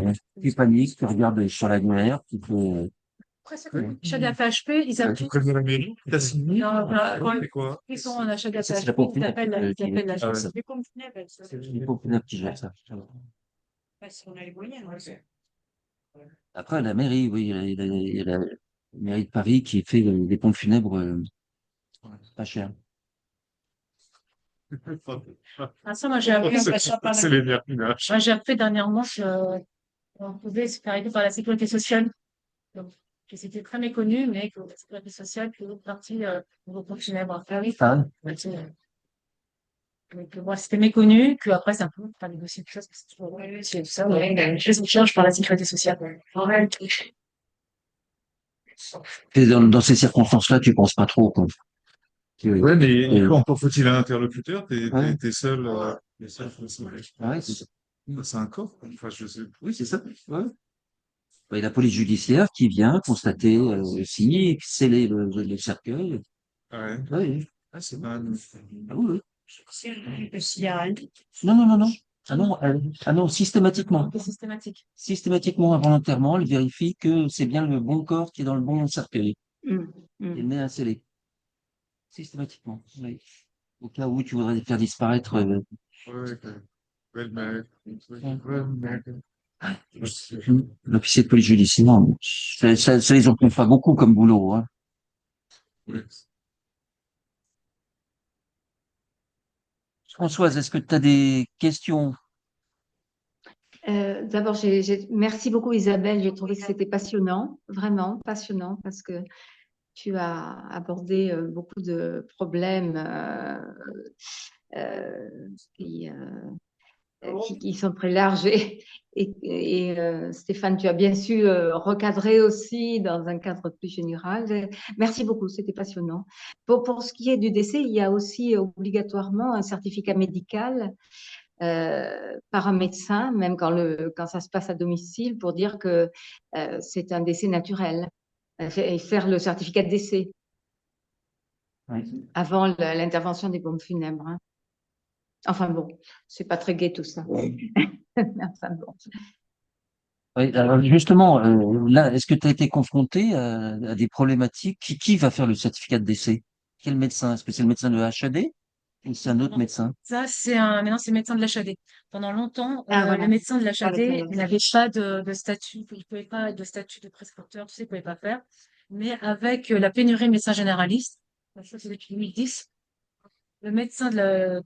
paniques, tu regardes sur l'annuaire, tu peux, Après, c'est que chez la PHP, ils Tu appellent. préviens la mairie? T'as signé? Non, C'est quoi? ils sont en achat de la ça, c'est la PHP, pompe ils funèbre appellent qui la Ah ouais. ça. les pompes funèbres, elles sont- C'est les pompes funèbres qui gèrent ça. Parce qu'on a les moyens, ouais. Après, la mairie, oui, il y a la mairie de Paris qui fait des pompes funèbres pas chères. Ah, ça, moi, j'ai appris, C'est les mercinages. moi, j'ai appris dernièrement qu'on pouvait se faire aider par la sécurité sociale. Donc, que c'était très méconnu, mais que la sécurité sociale fait une partie de vos pompes funèbres. Ah oui, Ah, donc, moi, c'était méconnu, que après, c'est un peu pas négocier quelque chose, parce que c'est toujours, ouais, c'est ça, ouais, je les charge par la sécurité sociale. Ouais. et dans ces circonstances-là, tu penses pas trop, quoi. Ouais, mais Euh, encore faut-il un interlocuteur? Ouais. T'es seul, t'es seul face au ouais, c'est ça. C'est un corps, quoi. Enfin, je sais. Oui, c'est ça. Ouais. Bah, et la police judiciaire qui vient constater, signer, sceller le cercueil. Ouais. Oui. Ah, c'est mal. Ah oui, oui. S'il y a un- Non, non, non, non. Ah non, systématiquement. C'est systématique. Systématiquement, involontairement, elle vérifie que c'est bien le bon corps qui est dans le bon cercueil. Mm, Et mm. met un scellé. Systématiquement. Oui. Au cas où tu voudrais faire disparaître. Ouais, belle mère. Belle mère. L'officier de police judiciaire. Ça les occupe pas beaucoup comme boulot, hein. Ouais. Françoise, est-ce que tu as des questions? D'abord, merci beaucoup Isabelle. J'ai trouvé que c'était passionnant, vraiment passionnant, parce que tu as abordé beaucoup de problèmes euh, qui, qui sont très larges. Stéphane, tu as bien su recadrer aussi dans un cadre plus général. Merci beaucoup, c'était passionnant. Pour ce qui est du décès, il y a aussi obligatoirement un certificat médical par un médecin, même quand ça se passe à domicile, pour dire que c'est un décès naturel et faire le certificat de décès Oui. avant l'intervention des pompes funèbres, hein. Enfin bon, c'est pas très gai tout ça. Enfin bon. Oui, alors justement, là, est-ce que tu as été confronté à des problématiques? Qui va faire le certificat de décès? Quel médecin? Est-ce que c'est le médecin de HAD ou c'est un autre médecin? Ça, maintenant, c'est le médecin de l'HAD. Pendant longtemps, Ah voilà. le médecin de Pas l'HAD le prénom. n'avait pas de statut, il pouvait pas de statut de prescripteur, tu sais, il pouvait pas faire. Mais avec la pénurie de médecins généralistes, ça c'est depuis 2010, le médecin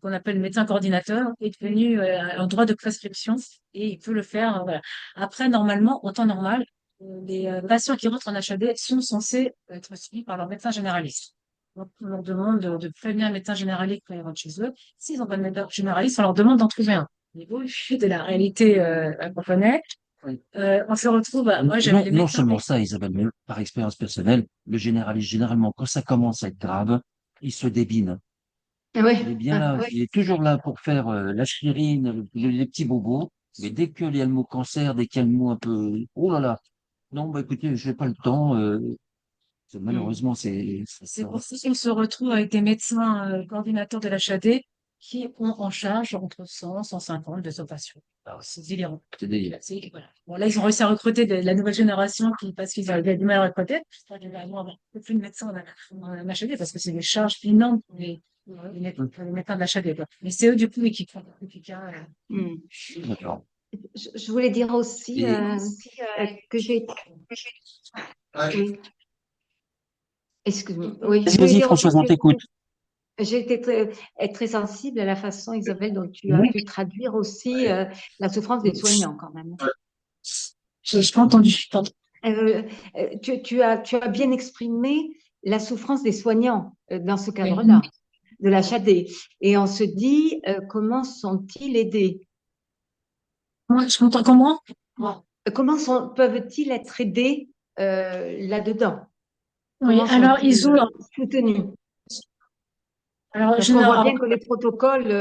qu'on appelle le médecin coordinateur est devenu en droit de prescription et il peut le faire. Voilà. Après, normalement, en temps normal, les patients qui rentrent en HAD sont censés être suivis par leur médecin généraliste. Donc, on leur demande de prévenir un médecin généraliste quand ils rentrent chez eux. S'ils n'ont pas de médecin généraliste, on leur demande d'en trouver un. Au niveau de la réalité qu'on connaît, Oui. on se retrouve. Moi, j'avais les Non médecins. seulement ça, Isabelle, mais par expérience personnelle, le généraliste, généralement, quand ça commence à être grave, il se débine. Oui. Il est bien là, il est toujours là pour faire l'aspirine, les petits bobos, mais dès qu'il y a le mot cancer, dès qu'il y a le mot un peu, oh là là, non, bah écoutez, je n'ai pas le temps, malheureusement, C'est pour ça qu'on se retrouve avec des médecins coordinateurs de l'HAD qui ont en charge entre 100, 150 de patients. Alors, c'est délirant. c'est délire. Voilà. Bon, là, ils ont réussi à recruter la nouvelle génération parce qu'ils avaient du mal à recruter. J'espère qu'il va y avoir un peu plus de médecins en HAD parce que c'est des charges énormes pour les médecins de l'HAD, quoi. Mais c'est eux, du coup, qui font le cas. Mm. D'accord. Je voulais dire aussi Et que j'ai. Oui. Excuse-moi. Oui, je vas-y, voulais vas-y, dire aussi Françoise, on que t'écoute. j'ai été être très sensible à la façon, Isabelle, dont tu as Oui. pu traduire aussi la souffrance des soignants quand même. Je n'ai pas entendu. Pardon. Tu as bien exprimé la souffrance des soignants dans ce Oui. cadre-là, de l'HAD. Et on se dit, comment sont-ils aidés? Moi, je comprends comment? Comment peuvent-ils être aidés là-dedans? Oui, Comment alors sont-ils ils ont, soutenus? alors Parce qu'on voit généralement, bien que les protocoles,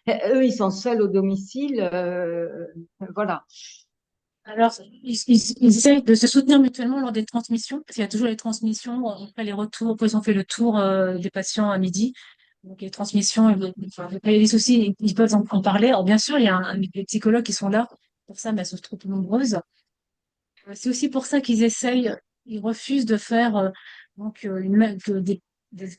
eux, ils sont seuls au domicile. Voilà. alors ils essayent de se soutenir mutuellement lors des transmissions, parce qu'il y a toujours les transmissions, après les retours, quand ils ont fait le tour des patients à midi. Donc les transmissions, enfin, quand il y a des soucis, ils peuvent en parler. Alors bien sûr, il y a des psychologues qui sont là pour ça, mais elles sont trop nombreuses. C'est aussi pour ça qu'ils essayent, ils refusent de faire que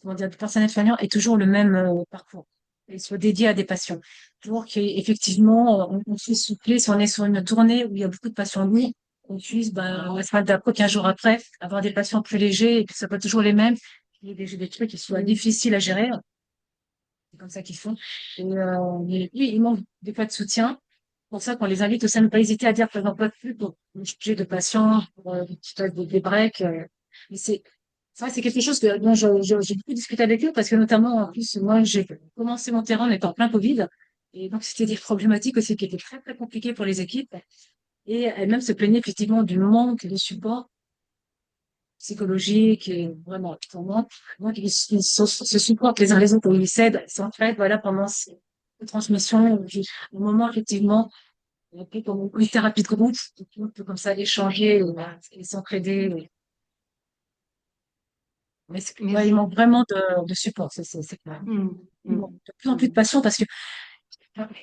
comment dire, des personnels soignants aient toujours le même parcours et soient dédiés à des patients. Toujours qu'effectivement, on puisse soupler si on est sur une tournée où il y a beaucoup de patients lourds, on puisse, la semaine d'après, 15 jours après, avoir des patients plus légers et puis ça peut être toujours les mêmes. Il y a des trucs qui soient difficiles à gérer. C'est comme ça qu'ils font. Mais oui, ils manquent des fois de soutien. Pour ça qu'on les invite aussi à ne pas hésiter à dire qu'ils n'en peuvent plus pour le sujet de patients, pour des breaks. Mais c'est vrai, c'est quelque chose dont j'ai beaucoup discuté avec eux parce que notamment, en plus, moi, j'ai commencé mon terrain en étant plein Covid. Et donc, c'était des problématiques aussi qui étaient très, très compliquées pour les équipes. Et elles-mêmes se plaignaient effectivement du manque de support psychologique et vraiment, pour moi, se supportent les uns les autres, ils s'aident, ils s'entraident, voilà, pendant ces transmissions, au moment, effectivement, un peu comme une thérapie de groupe, on peut comme ça échanger et s'entraider. Mais ouais, il Merci. manque vraiment de support, c'est clair. Il manque de plus en plus de patients parce que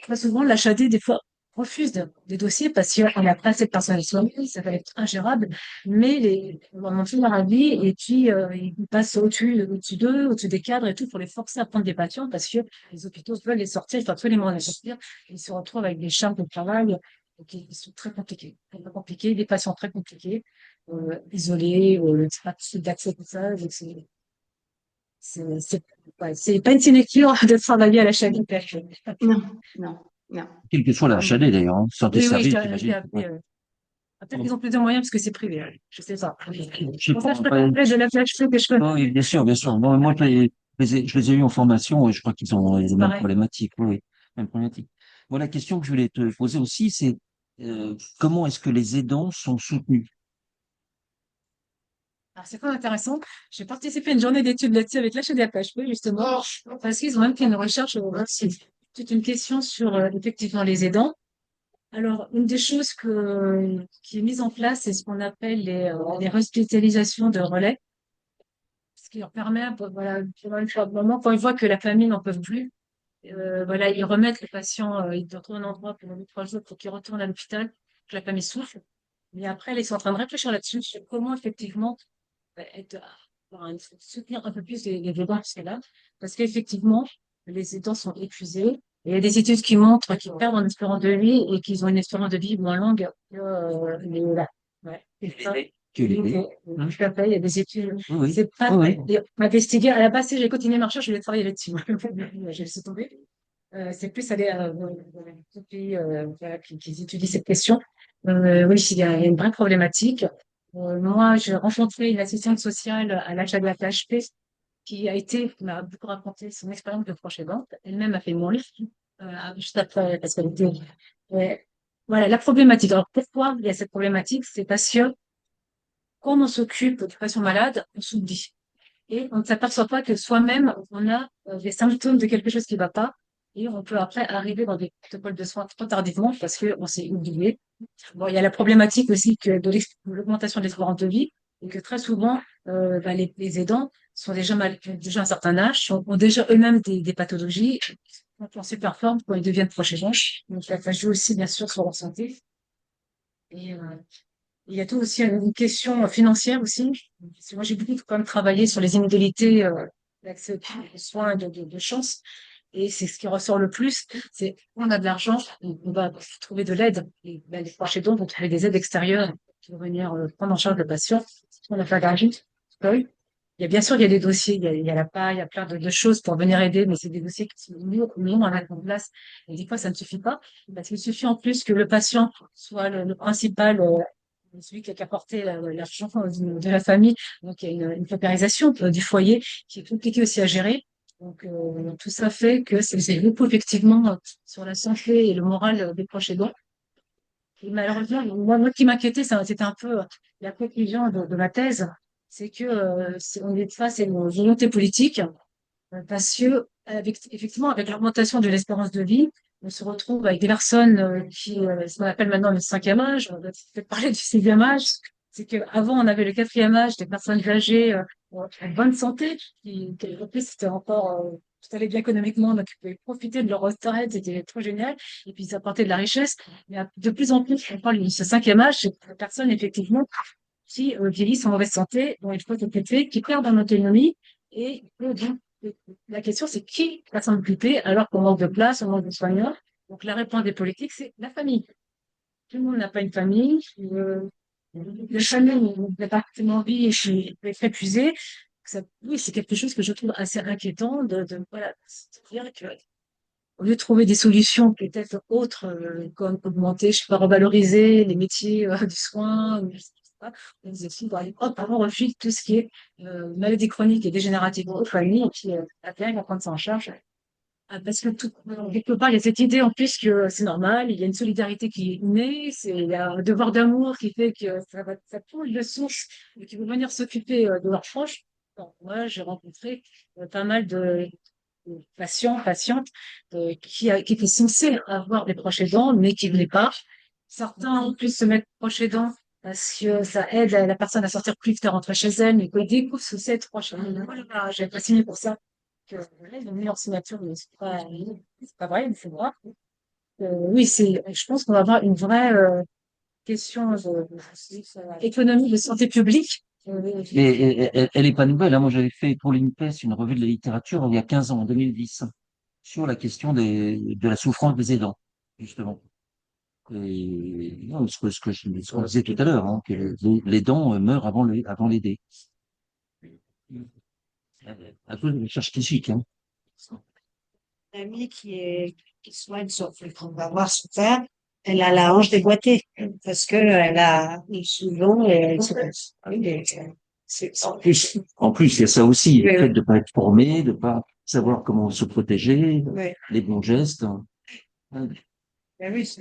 très souvent, l'HAD, des fois, refuse des dossiers parce qu'on n'a pas assez de personnel soignant, ça va être ingérable, mais on en fait leur avis et puis ils passent au-dessus d'eux, au-dessus des cadres et tout pour les forcer à prendre des patients parce que les hôpitaux veulent les sortir, il faut absolument les sortir. Ils se retrouvent avec des charges de travail qui sont très compliqués, des patients très compliqués, isolés, pas possible d'accès tout ça. Donc c'est pas une sinecure de travailler à la chaîne hyper. Non, non, non. Quelle que soit la HAD d'ailleurs, hein, santé Oui, oui, service, j'ai j'imagine. appris. Ouais. Peut-être qu'ils ont plus de moyens parce que c'est privé. Je sais pas. Je sais Pour ça, pas, je préfère ouais. parler de la PHP que je connais. Oui, bien sûr, bien sûr. Bon, moi, je les ai eus en formation et je crois qu'ils ont les C'est mêmes pareil. problématiques. Oui, oui, mêmes problématiques. Bon, la question que je voulais te poser aussi, c'est comment est-ce que les aidants sont soutenus? Alors, c'est très intéressant. J'ai participé à une journée d'études là-dessus avec l'HDA-PHP, justement, parce qu'ils ont même fait une recherche, c'est toute une question sur, effectivement, les aidants. Alors, une des choses qui est mise en place, c'est ce qu'on appelle les hospitalisations de relais, ce qui leur permet, voilà, pendant un moment, quand ils voient que la famille n'en peut plus, voilà, ils remettent le patient, ils retrouvent un endroit pour 2, 3 jours pour qu'il retourne à l'hôpital, que la famille souffre. Mais après, ils sont en train de réfléchir là-dessus, sur comment effectivement être, soutenir un peu plus les aidants là, parce qu'effectivement, les aidants sont épuisés. Et il y a des études qui montrent qu'ils perdent en espérance de vie et qu'ils ont une espérance de vie moins longue que là. Ouais. C'est ça. Que les hein. Tout à fait, il y a des études. Oui, oui, C'est pas oui, oui. investigué. À la base, si j'ai continué ma recherche, je vais travailler là-dessus. J'ai laissé tomber. C'est plus aller dans les pays voilà, qui étudient cette question. Oui, il y a une vraie problématique. Moi, j'ai rencontré une assistante sociale à l'achat de la PHP qui m'a beaucoup raconté son expérience de proche aidante. Elle-même a fait mon livre juste après parce qu'elle était. euh, voilà, la problématique. Alors, pourquoi il y a cette problématique? C'est parce que quand on s'occupe du patient malade, on s'oublie. Et on ne s'aperçoit pas que soi-même, on a des symptômes de quelque chose qui ne va pas. Et on peut après arriver dans des protocoles de soins trop tardivement parce qu'on s'est oublié. Bon, il y a la problématique aussi de l'augmentation des espérance de vie et que très souvent, les aidants sont déjà à un certain âge, ont déjà eux-mêmes des pathologies, sont en super forme quand ils deviennent proches aidants. Donc, ça joue aussi, bien sûr, sur leur santé. Et il y a tout aussi une question financière aussi. Parce que moi, j'ai beaucoup quand même travaillé sur les inégalités d'accès aux soins de chance. Et c'est ce qui ressort le plus, c'est on a de l'argent, on va trouver de l'aide. Et ben, les proches aidants vont trouver des aides extérieures qui vont venir prendre en charge le patient. On a pas d'argent. Oui. Il y a bien sûr, il y a des dossiers, il y a la PA, il y a plein de choses pour venir aider, mais c'est des dossiers qui sont longs à mettre en place. Et des fois, ça ne suffit pas. Parce qu'il suffit en plus que le patient soit le principal celui qui a porté l'argent de la famille. Donc, il y a une paupérisation du foyer qui est compliqué aussi à gérer. Donc, tout ça fait que c'est beaucoup, effectivement, sur la santé et le moral des proches aidants. Et malheureusement, moi, qui m'inquiétait, c'était un peu la conclusion de ma thèse, c'est que on est face à une volonté politique, parce que effectivement, avec l'augmentation de l'espérance de vie, on se retrouve avec des personnes ce qu'on appelle maintenant le cinquième âge. On va peut-être parler du sixième âge. C'est qu'avant, on avait le quatrième âge, des personnes âgées en bonne santé, qui en plus, c'était encore tout allait bien économiquement, donc ils pouvaient profiter de leur retraite, c'était trop génial. Et puis, ça apportait de la richesse. Mais de plus en plus, on parle de ce cinquième âge, c'est des personnes, effectivement, qui vieillissent en mauvaise santé, dont il faut s'occuper, qui perdent en autonomie. Et donc, la question, c'est qui va s'en occuper alors qu'on manque de place, on manque de soignants. Donc, la réponse des politiques, c'est la famille. Tout le monde n'a pas une famille. La famille n'a pas forcément envie et je suis épuisée. Oui, c'est quelque chose que je trouve assez inquiétant voilà, de dire que au lieu de trouver des solutions peut-être autres, comme augmenter, je sais pas, revaloriser les métiers du soin, ou je sais pas, on nous explique, par exemple, on refuse tout ce qui est maladie chronique et dégénérative aux familles, et puis la bien, va prendre ça en charge. Parce que quelque part, il y a cette idée en plus que c'est normal, il y a une solidarité qui est innée, il y a un devoir d'amour qui fait que ça coule de source et qui veut venir s'occuper de leurs proches. Bon, moi, j'ai rencontré pas mal de patients, patientes qui étaient censés avoir des proches aidants, mais qui ne voulaient pas. Certains en plus se mettre proches aidants parce que ça aide la personne à sortir plus vite, à rentrer chez elle, mais quand ils découvrent ce que c'est être proche aidant, voilà, j'avais pas signé pour ça. Que voilà, ils ont mis en signature, mais c'est pas vrai, mais c'est vrai. Oui, je pense qu'on va avoir une vraie question économie de santé publique. Mais elle est pas nouvelle, hein. Moi, j'avais fait pour l'INPES une revue de la littérature il y a 15 ans, en 2010, sur la question de la souffrance des aidants, justement. Et non, ce qu'on disait tout à l'heure, hein, que l'aidant meurt avant l'aider. À cause de la recherche clinique, hein. Amie qui soigne qu'on va voir son père, elle a la hanche déboîtée parce que elle a souvent En plus, il y a ça aussi, le oui, fait de pas être formé, de pas savoir comment se protéger, oui, les bons gestes. Ouais. ben oui,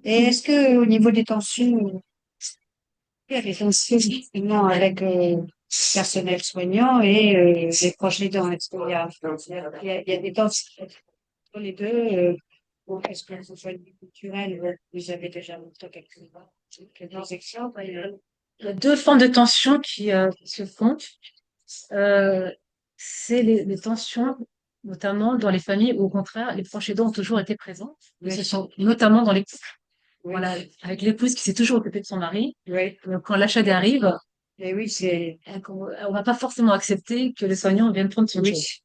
et est-ce que au niveau des tensions, il y a des tensions justement avec le personnel soignant et les proches aidants? Est-ce qu'il y a, il y a des tensions entre les deux? Est-ce que vous faites du culturel? Vous avez déjà montré quelques exemples. Il y a deux formes de tensions qui se font. Euh, c'est les tensions, notamment dans les familles où, au contraire, les proches aidants ont toujours été présents. Et ce sont notamment dans les couples. Oui, Voilà, avec l'épouse qui s'est toujours occupée de son mari. oui, Quand l'achat arrive, et oui, c'est, on va pas forcément accepter que le soignant vienne prendre son oui, chose.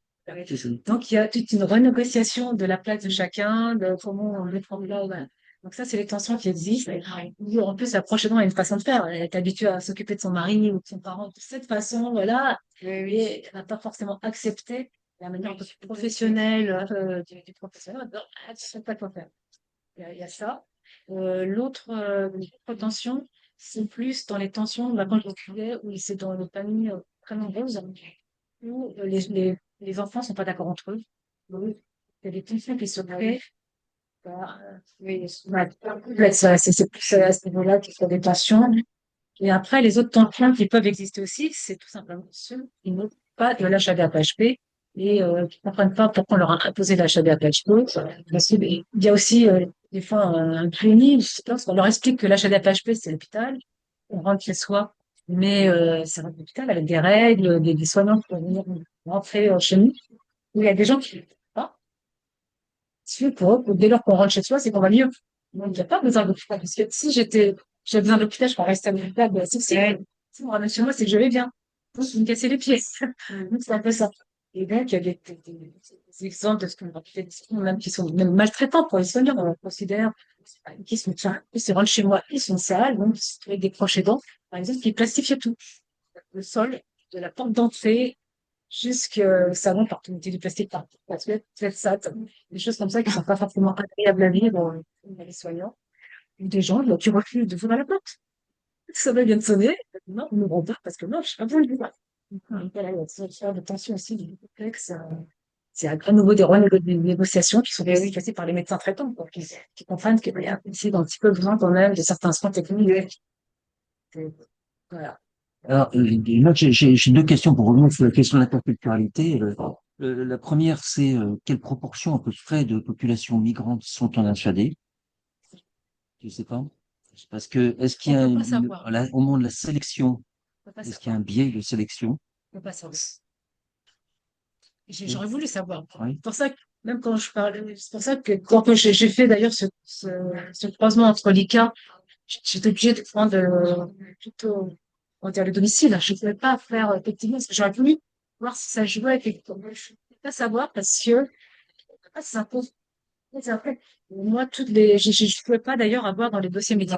Donc, il y a toute une renégociation de la place de chacun, de comment on met en place. Voilà. Donc ça, c'est les tensions qui existent. Et en plus, la proche aidant a une façon de faire. Elle est habituée à s'occuper de son mari ou de son parent de cette façon, voilà. oui, oui, Et elle n'a pas forcément accepté la manière un peu plus professionnelle du professionnel. Donc, elle ne sait pas quoi faire. Il y a ça. L'autre tension, c'est plus dans les tensions, bah, quand je disais, où c'est dans les familles très nombreuses, où les enfants sont pas d'accord entre eux. Donc, il y a des tensions qui se créent. Bah, oui, ouais, c'est plus à ce niveau-là qu'il y a des tensions. Et après, les autres tensions qui peuvent exister aussi, c'est tout simplement ceux qui n'ont pas de l'HAB-PHP et qui ne comprennent pas pourquoi on leur a imposé l'HAB-PHP. Parce qu'il y a aussi des fois un training, je sais pas, parce qu'on leur explique que l'HAB-PHP, c'est l'hôpital, on rentre chez soi, mais c'est un hôpital avec des règles, des soignants qui peuvent venir rentrer chez nous. Il y a des gens qui ne savent pas. Si pour eux, dès lors qu'on rentre chez soi, c'est qu'on va mieux. Donc, il n'y a pas besoin d'hôpital. Parce que si j'avais besoin d'hôpital, je pourrais rester à l'hôpital. Si on ramène chez moi, c'est que je vais bien. Donc, vous me cassez les pieds. Donc, c'est un peu ça. Et donc, il y a des exemples de ce qu'on a fait, même qui sont même maltraitants pour les soignants. On considère qui sont, tiens, ils se rendent chez moi, ils sont sales. Donc, avec des proches aidants, par exemple, qui plastifiaient tout. Le sol, de la porte d'entrée jusqu'au salon partout, mettait du plastique partout. Parce que, ça, des choses comme ça qui sont pas forcément agréables à vivre pour les soignants. des gens qui refusent de ouvrir la porte. Ça vient de sonner. Non, on n'ouvre pas parce que non, je suis pas bon le voir. Donc, voilà, il y a cette sorte de tension aussi du complexe. C'est à nouveau des négociations qui sont passées par les médecins traitants, quoi, qui comprennent qu'il y a ici un petit peu besoin quand même de certains soins techniques. Voilà. Alors, moi, j'ai deux questions pour revenir sur la question de l'interculturalité. La première, c'est quelle proportion à peu près de populations migrantes sont en HAD? Je sais pas. Parce que est-ce qu'il y a On peut pas savoir. au moment de la sélection, On peut pas est-ce qu'il y a savoir. un biais de sélection? On peut pas savoir. J'aurais voulu savoir. Oui. C'est pour ça que, même quand je parlais, c'est pour ça que quand j'ai fait d'ailleurs ce croisement entre l'ICA, j'étais obligée de prendre plutôt, on va dire, le domicile. Je ne pouvais pas faire effectivement, parce que j'aurais voulu voir si ça jouait effectivement. Je ne pouvais pas savoir parce que ça pose. Après, moi, je ne pouvais pas d'ailleurs avoir dans les dossiers médicaux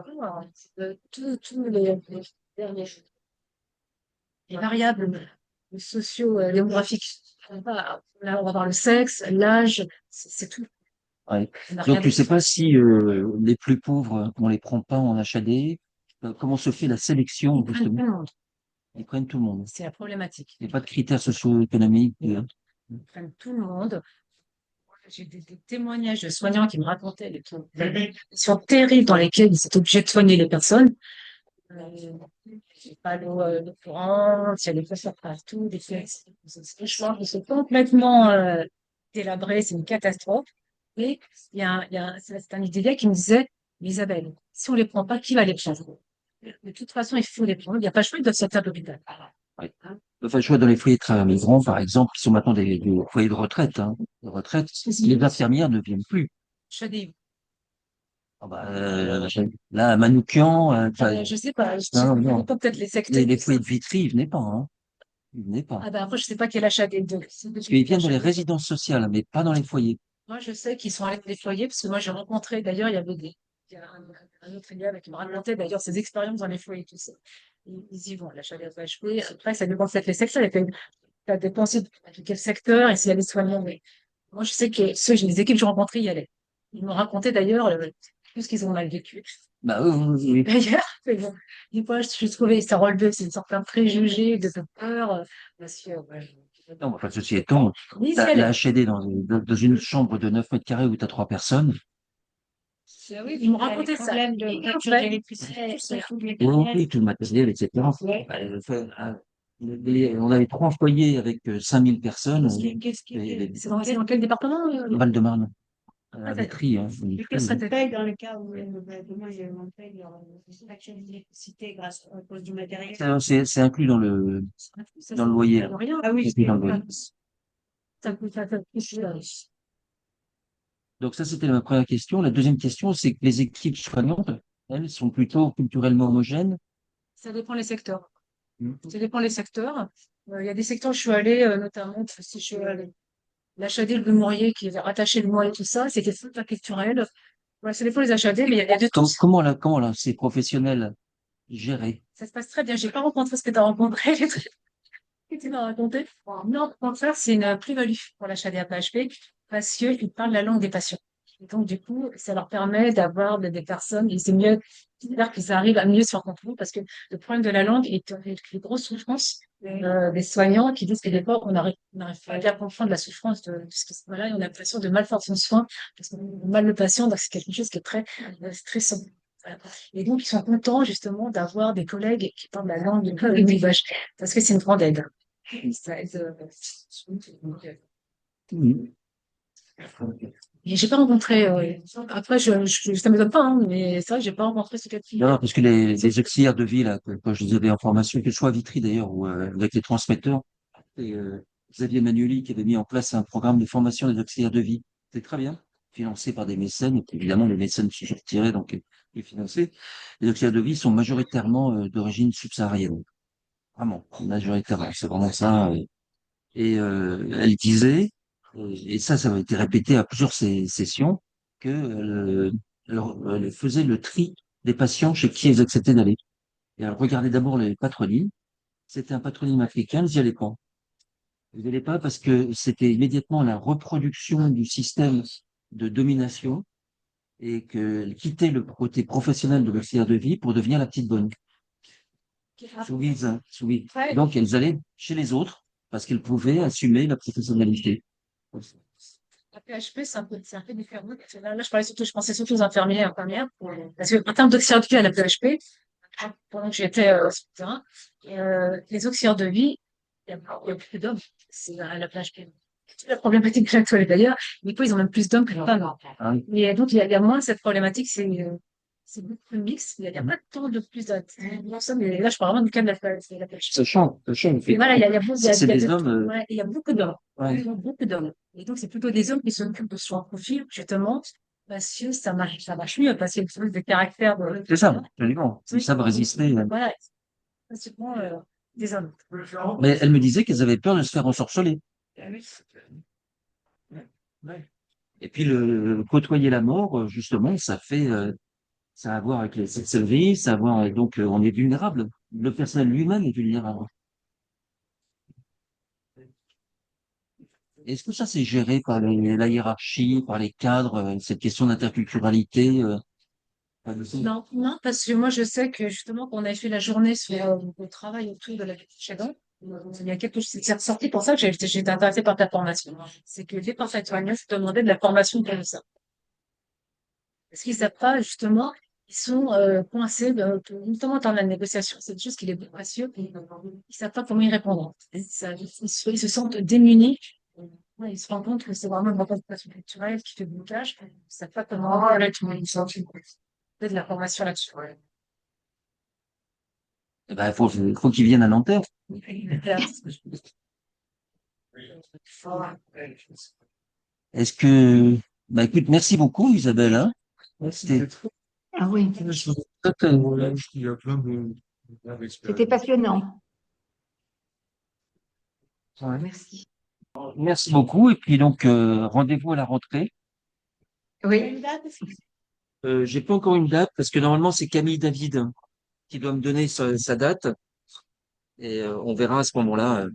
tous les variables socio-démographiques. Là, on va avoir le sexe, l'âge, c'est tout. Ouais. On n'a rien Donc, tu sais d'autre. pas si les plus pauvres, on les prend pas en HAD. Comment se fait la sélection, Ils prennent justement? tout le monde. Ils prennent tout le monde. C'est la problématique. Il n'y a pas de critères socio-économiques. Ils prennent tout le monde. J'ai des témoignages de soignants qui me racontaient des situations terribles dans lesquelles ils étaient obligés de soigner les personnes. J'ai pas l'eau courante, il y a des casseurs partout, franchement, ils sont complètement délabrés, c'est une catastrophe. Et c'est un Idélia qui me disait, mais Isabelle, si on les prend pas, qui va les prendre? De toute façon, il faut les prendre. Il n'y a pas le choix, ils doivent sortir de l'hôpital. Ouais. Enfin, je vois dans les foyers de travailleurs migrants, par exemple, qui sont maintenant des foyers de retraite, hein, de retraite, les infirmières ne viennent plus. Je dis, Ah bah, là, à Manoukian, je sais pas, non, non. peut-être les secteurs. Les foyers de Vitry, ils venaient pas, hein. Ils venaient pas. Ah ben après, je sais pas quel achat des deux. Parce qu'ils viennent dans les résidences sociales, mais pas dans les foyers. Moi, je sais qu'ils sont allés dans les foyers, parce que moi, j'ai rencontré, d'ailleurs, il y a un autre élève qui me racontait d'ailleurs ses expériences dans les foyers, tout ça. Ils y vont, l'achat des PHP. Après, ça dépend peut-être les secteurs. Ça dépend aussi de quel secteur et s'il y a des soignants. Mais moi, je sais que les équipes que j'ai rencontrées y allaient. Ils m'ont raconté d'ailleurs tout ce qu'ils ont mal vécu. Bah, oui, oui. D'ailleurs, mais bon, des fois, je trouvais ça relevait, c'est une certaine préjugé, de peur, parce que, Non, enfin, ceci étant, oui, la HAD dans une chambre de 9 mètres carrés où tu as 3 personnes. oui, ils m'ont raconté ça. Problème de facture d'électricité, c'est tout les Oui, tout le matériel, etc. Ouais. On avait 3 foyers avec 5000 personnes. C'est dans quel département? Val-de-Marne, à Vitry, hein. Qu'est-ce que ça paye dans le cas où demain, on paye leur facture d'électricité grâce à cause du matériel? C'est inclus dans le loyer. Ah oui, C'est inclus dans le loyer. Ça coûte Donc ça, c'était ma première question. La deuxième question, c'est que les équipes soignantes, elles, sont plutôt culturellement homogènes. Ça dépend les secteurs. Mm. Ça dépend les secteurs. Il y a des secteurs où je suis allée, notamment, si je suis allée, l'HAD, le Mourier, qui est rattaché le Mourier, tout ça, c'était tout culturel. Voilà, ça dépend les HAD, mais il y a de tout. Comment là, ces professionnels gérés? Ça se passe très bien. J'ai pas rencontré ce que tu as rencontré, les trucs que tu m'as raconté. Non, au contraire, c'est une plus-value pour l'HAD à PHP parce qu'ils parlent la langue des patients. Et donc, du coup, ça leur permet d'avoir des personnes, et c'est mieux, c'est-à-dire qu'ils arrivent à mieux se faire comprendre parce que le problème de la langue est les grosses souffrances des soignants qui disent que des fois, on n'arrive pas à bien comprendre la souffrance de ce qui se passe là et on a l'impression de mal faire son soin parce qu'on a mal le patient, donc c'est quelque chose qui est très stressant. Voilà. Et donc, ils sont contents justement d'avoir des collègues qui parlent la langue du vache parce que c'est une grande aide. Ça aide. Mm. Et j'ai pas rencontré. Après, ça m'étonne pas, hein, mais c'est vrai que j'ai pas rencontré ce cas de figure. Non, parce que les auxiliaires de vie, là, quand je les avais en formation, que ce soit à Vitry d'ailleurs, ou avec les transmetteurs, et Xavier Magnoli qui avait mis en place un programme de formation des auxiliaires de vie. C'est très bien, financé par des mécènes, et puis évidemment les mécènes se sont retirés, donc et financés. Les auxiliaires de vie sont majoritairement d'origine subsaharienne. Vraiment, majoritairement, c'est vraiment ça. Elle disait, et ça a été répété à plusieurs sessions, que elle faisait le tri des patients chez qui elles acceptaient d'aller. Et elle regardait d'abord les patronymes. C'était un patronyme africain, elles n'y allaient pas. Elles n'y allaient pas parce que c'était immédiatement la reproduction du système de domination et qu'elle quittait le côté professionnel de l'auxiliaire de vie pour devenir la petite bonne. Soumise. Ouais. Donc, elles allaient chez les autres parce qu'elles pouvaient assumer la professionnalité. La PHP, c'est un peu différent. Parce que je pensais surtout aux infirmiers et infirmières. Parce que, en termes d'auxiliaire de vie à la PHP, pendant que j'étais sur le terrain, les auxiliaires de vie, il y a plus d'hommes. C'est à la PHP. C'est la problématique que actuelle d'ailleurs. Du coup, ils ont même plus d'hommes que de femmes. Ah oui. Et donc, il y a moins cette problématique. C'est beaucoup plus mixte. Il y a pas tant de plus d'hommes. Mais là, je parle vraiment du cas de la PHP. Ça change, ça change. Et voilà, il y a beaucoup, C'est des hommes, ouais, il y a beaucoup d'hommes. ouais. Il y a beaucoup d'hommes. Et donc, c'est plutôt des hommes qui s'occupent de son profil, justement, parce que ça marche mieux, parce qu'il y a plus de caractère C'est ça, absolument. Ils savent résister. voilà, pratiquement, des hommes. Mais elle me disait qu'elles avaient peur de se faire ensorceler. Et puis côtoyer la mort, justement, ça a à voir avec les sorcelleries, ça a à voir donc on est vulnérable. Le personnel lui-même est vulnérable. Est-ce que ça c'est géré par la hiérarchie, par les cadres, cette question d'interculturalité pas de ça. Non, non, parce que moi, je sais que justement, quand on a fait la journée sur le travail autour de la vie de Shadow, il y a quelque chose, c'est ressorti pour ça que j'ai été intéressée par ta formation. C'est que les parfaits soignants se demandaient de la formation comme ça. Parce qu'ils savent pas, justement, ils sont coincés, notamment dans la négociation. C'est quelque chose qui est beaucoup précieux. Ils savent pas comment y répondre. Ils se sentent démunis. Ouais, ils se rendent compte que c'est vraiment une représentation culturelle qui fait blocage. Ils savent pas comment ils sont de la formation là-dessus. Eh ben, faut qu'ils viennent à Nanterre. Est-ce que, bah écoute, merci beaucoup Isabelle, hein. C'était Ah oui, Il y a plein de c'était passionnant. ouais. Merci. Merci beaucoup. Et puis donc, rendez-vous à la rentrée. Oui, J'ai pas encore une date parce que normalement c'est Camille David qui doit me donner sa date et on verra à ce moment-là.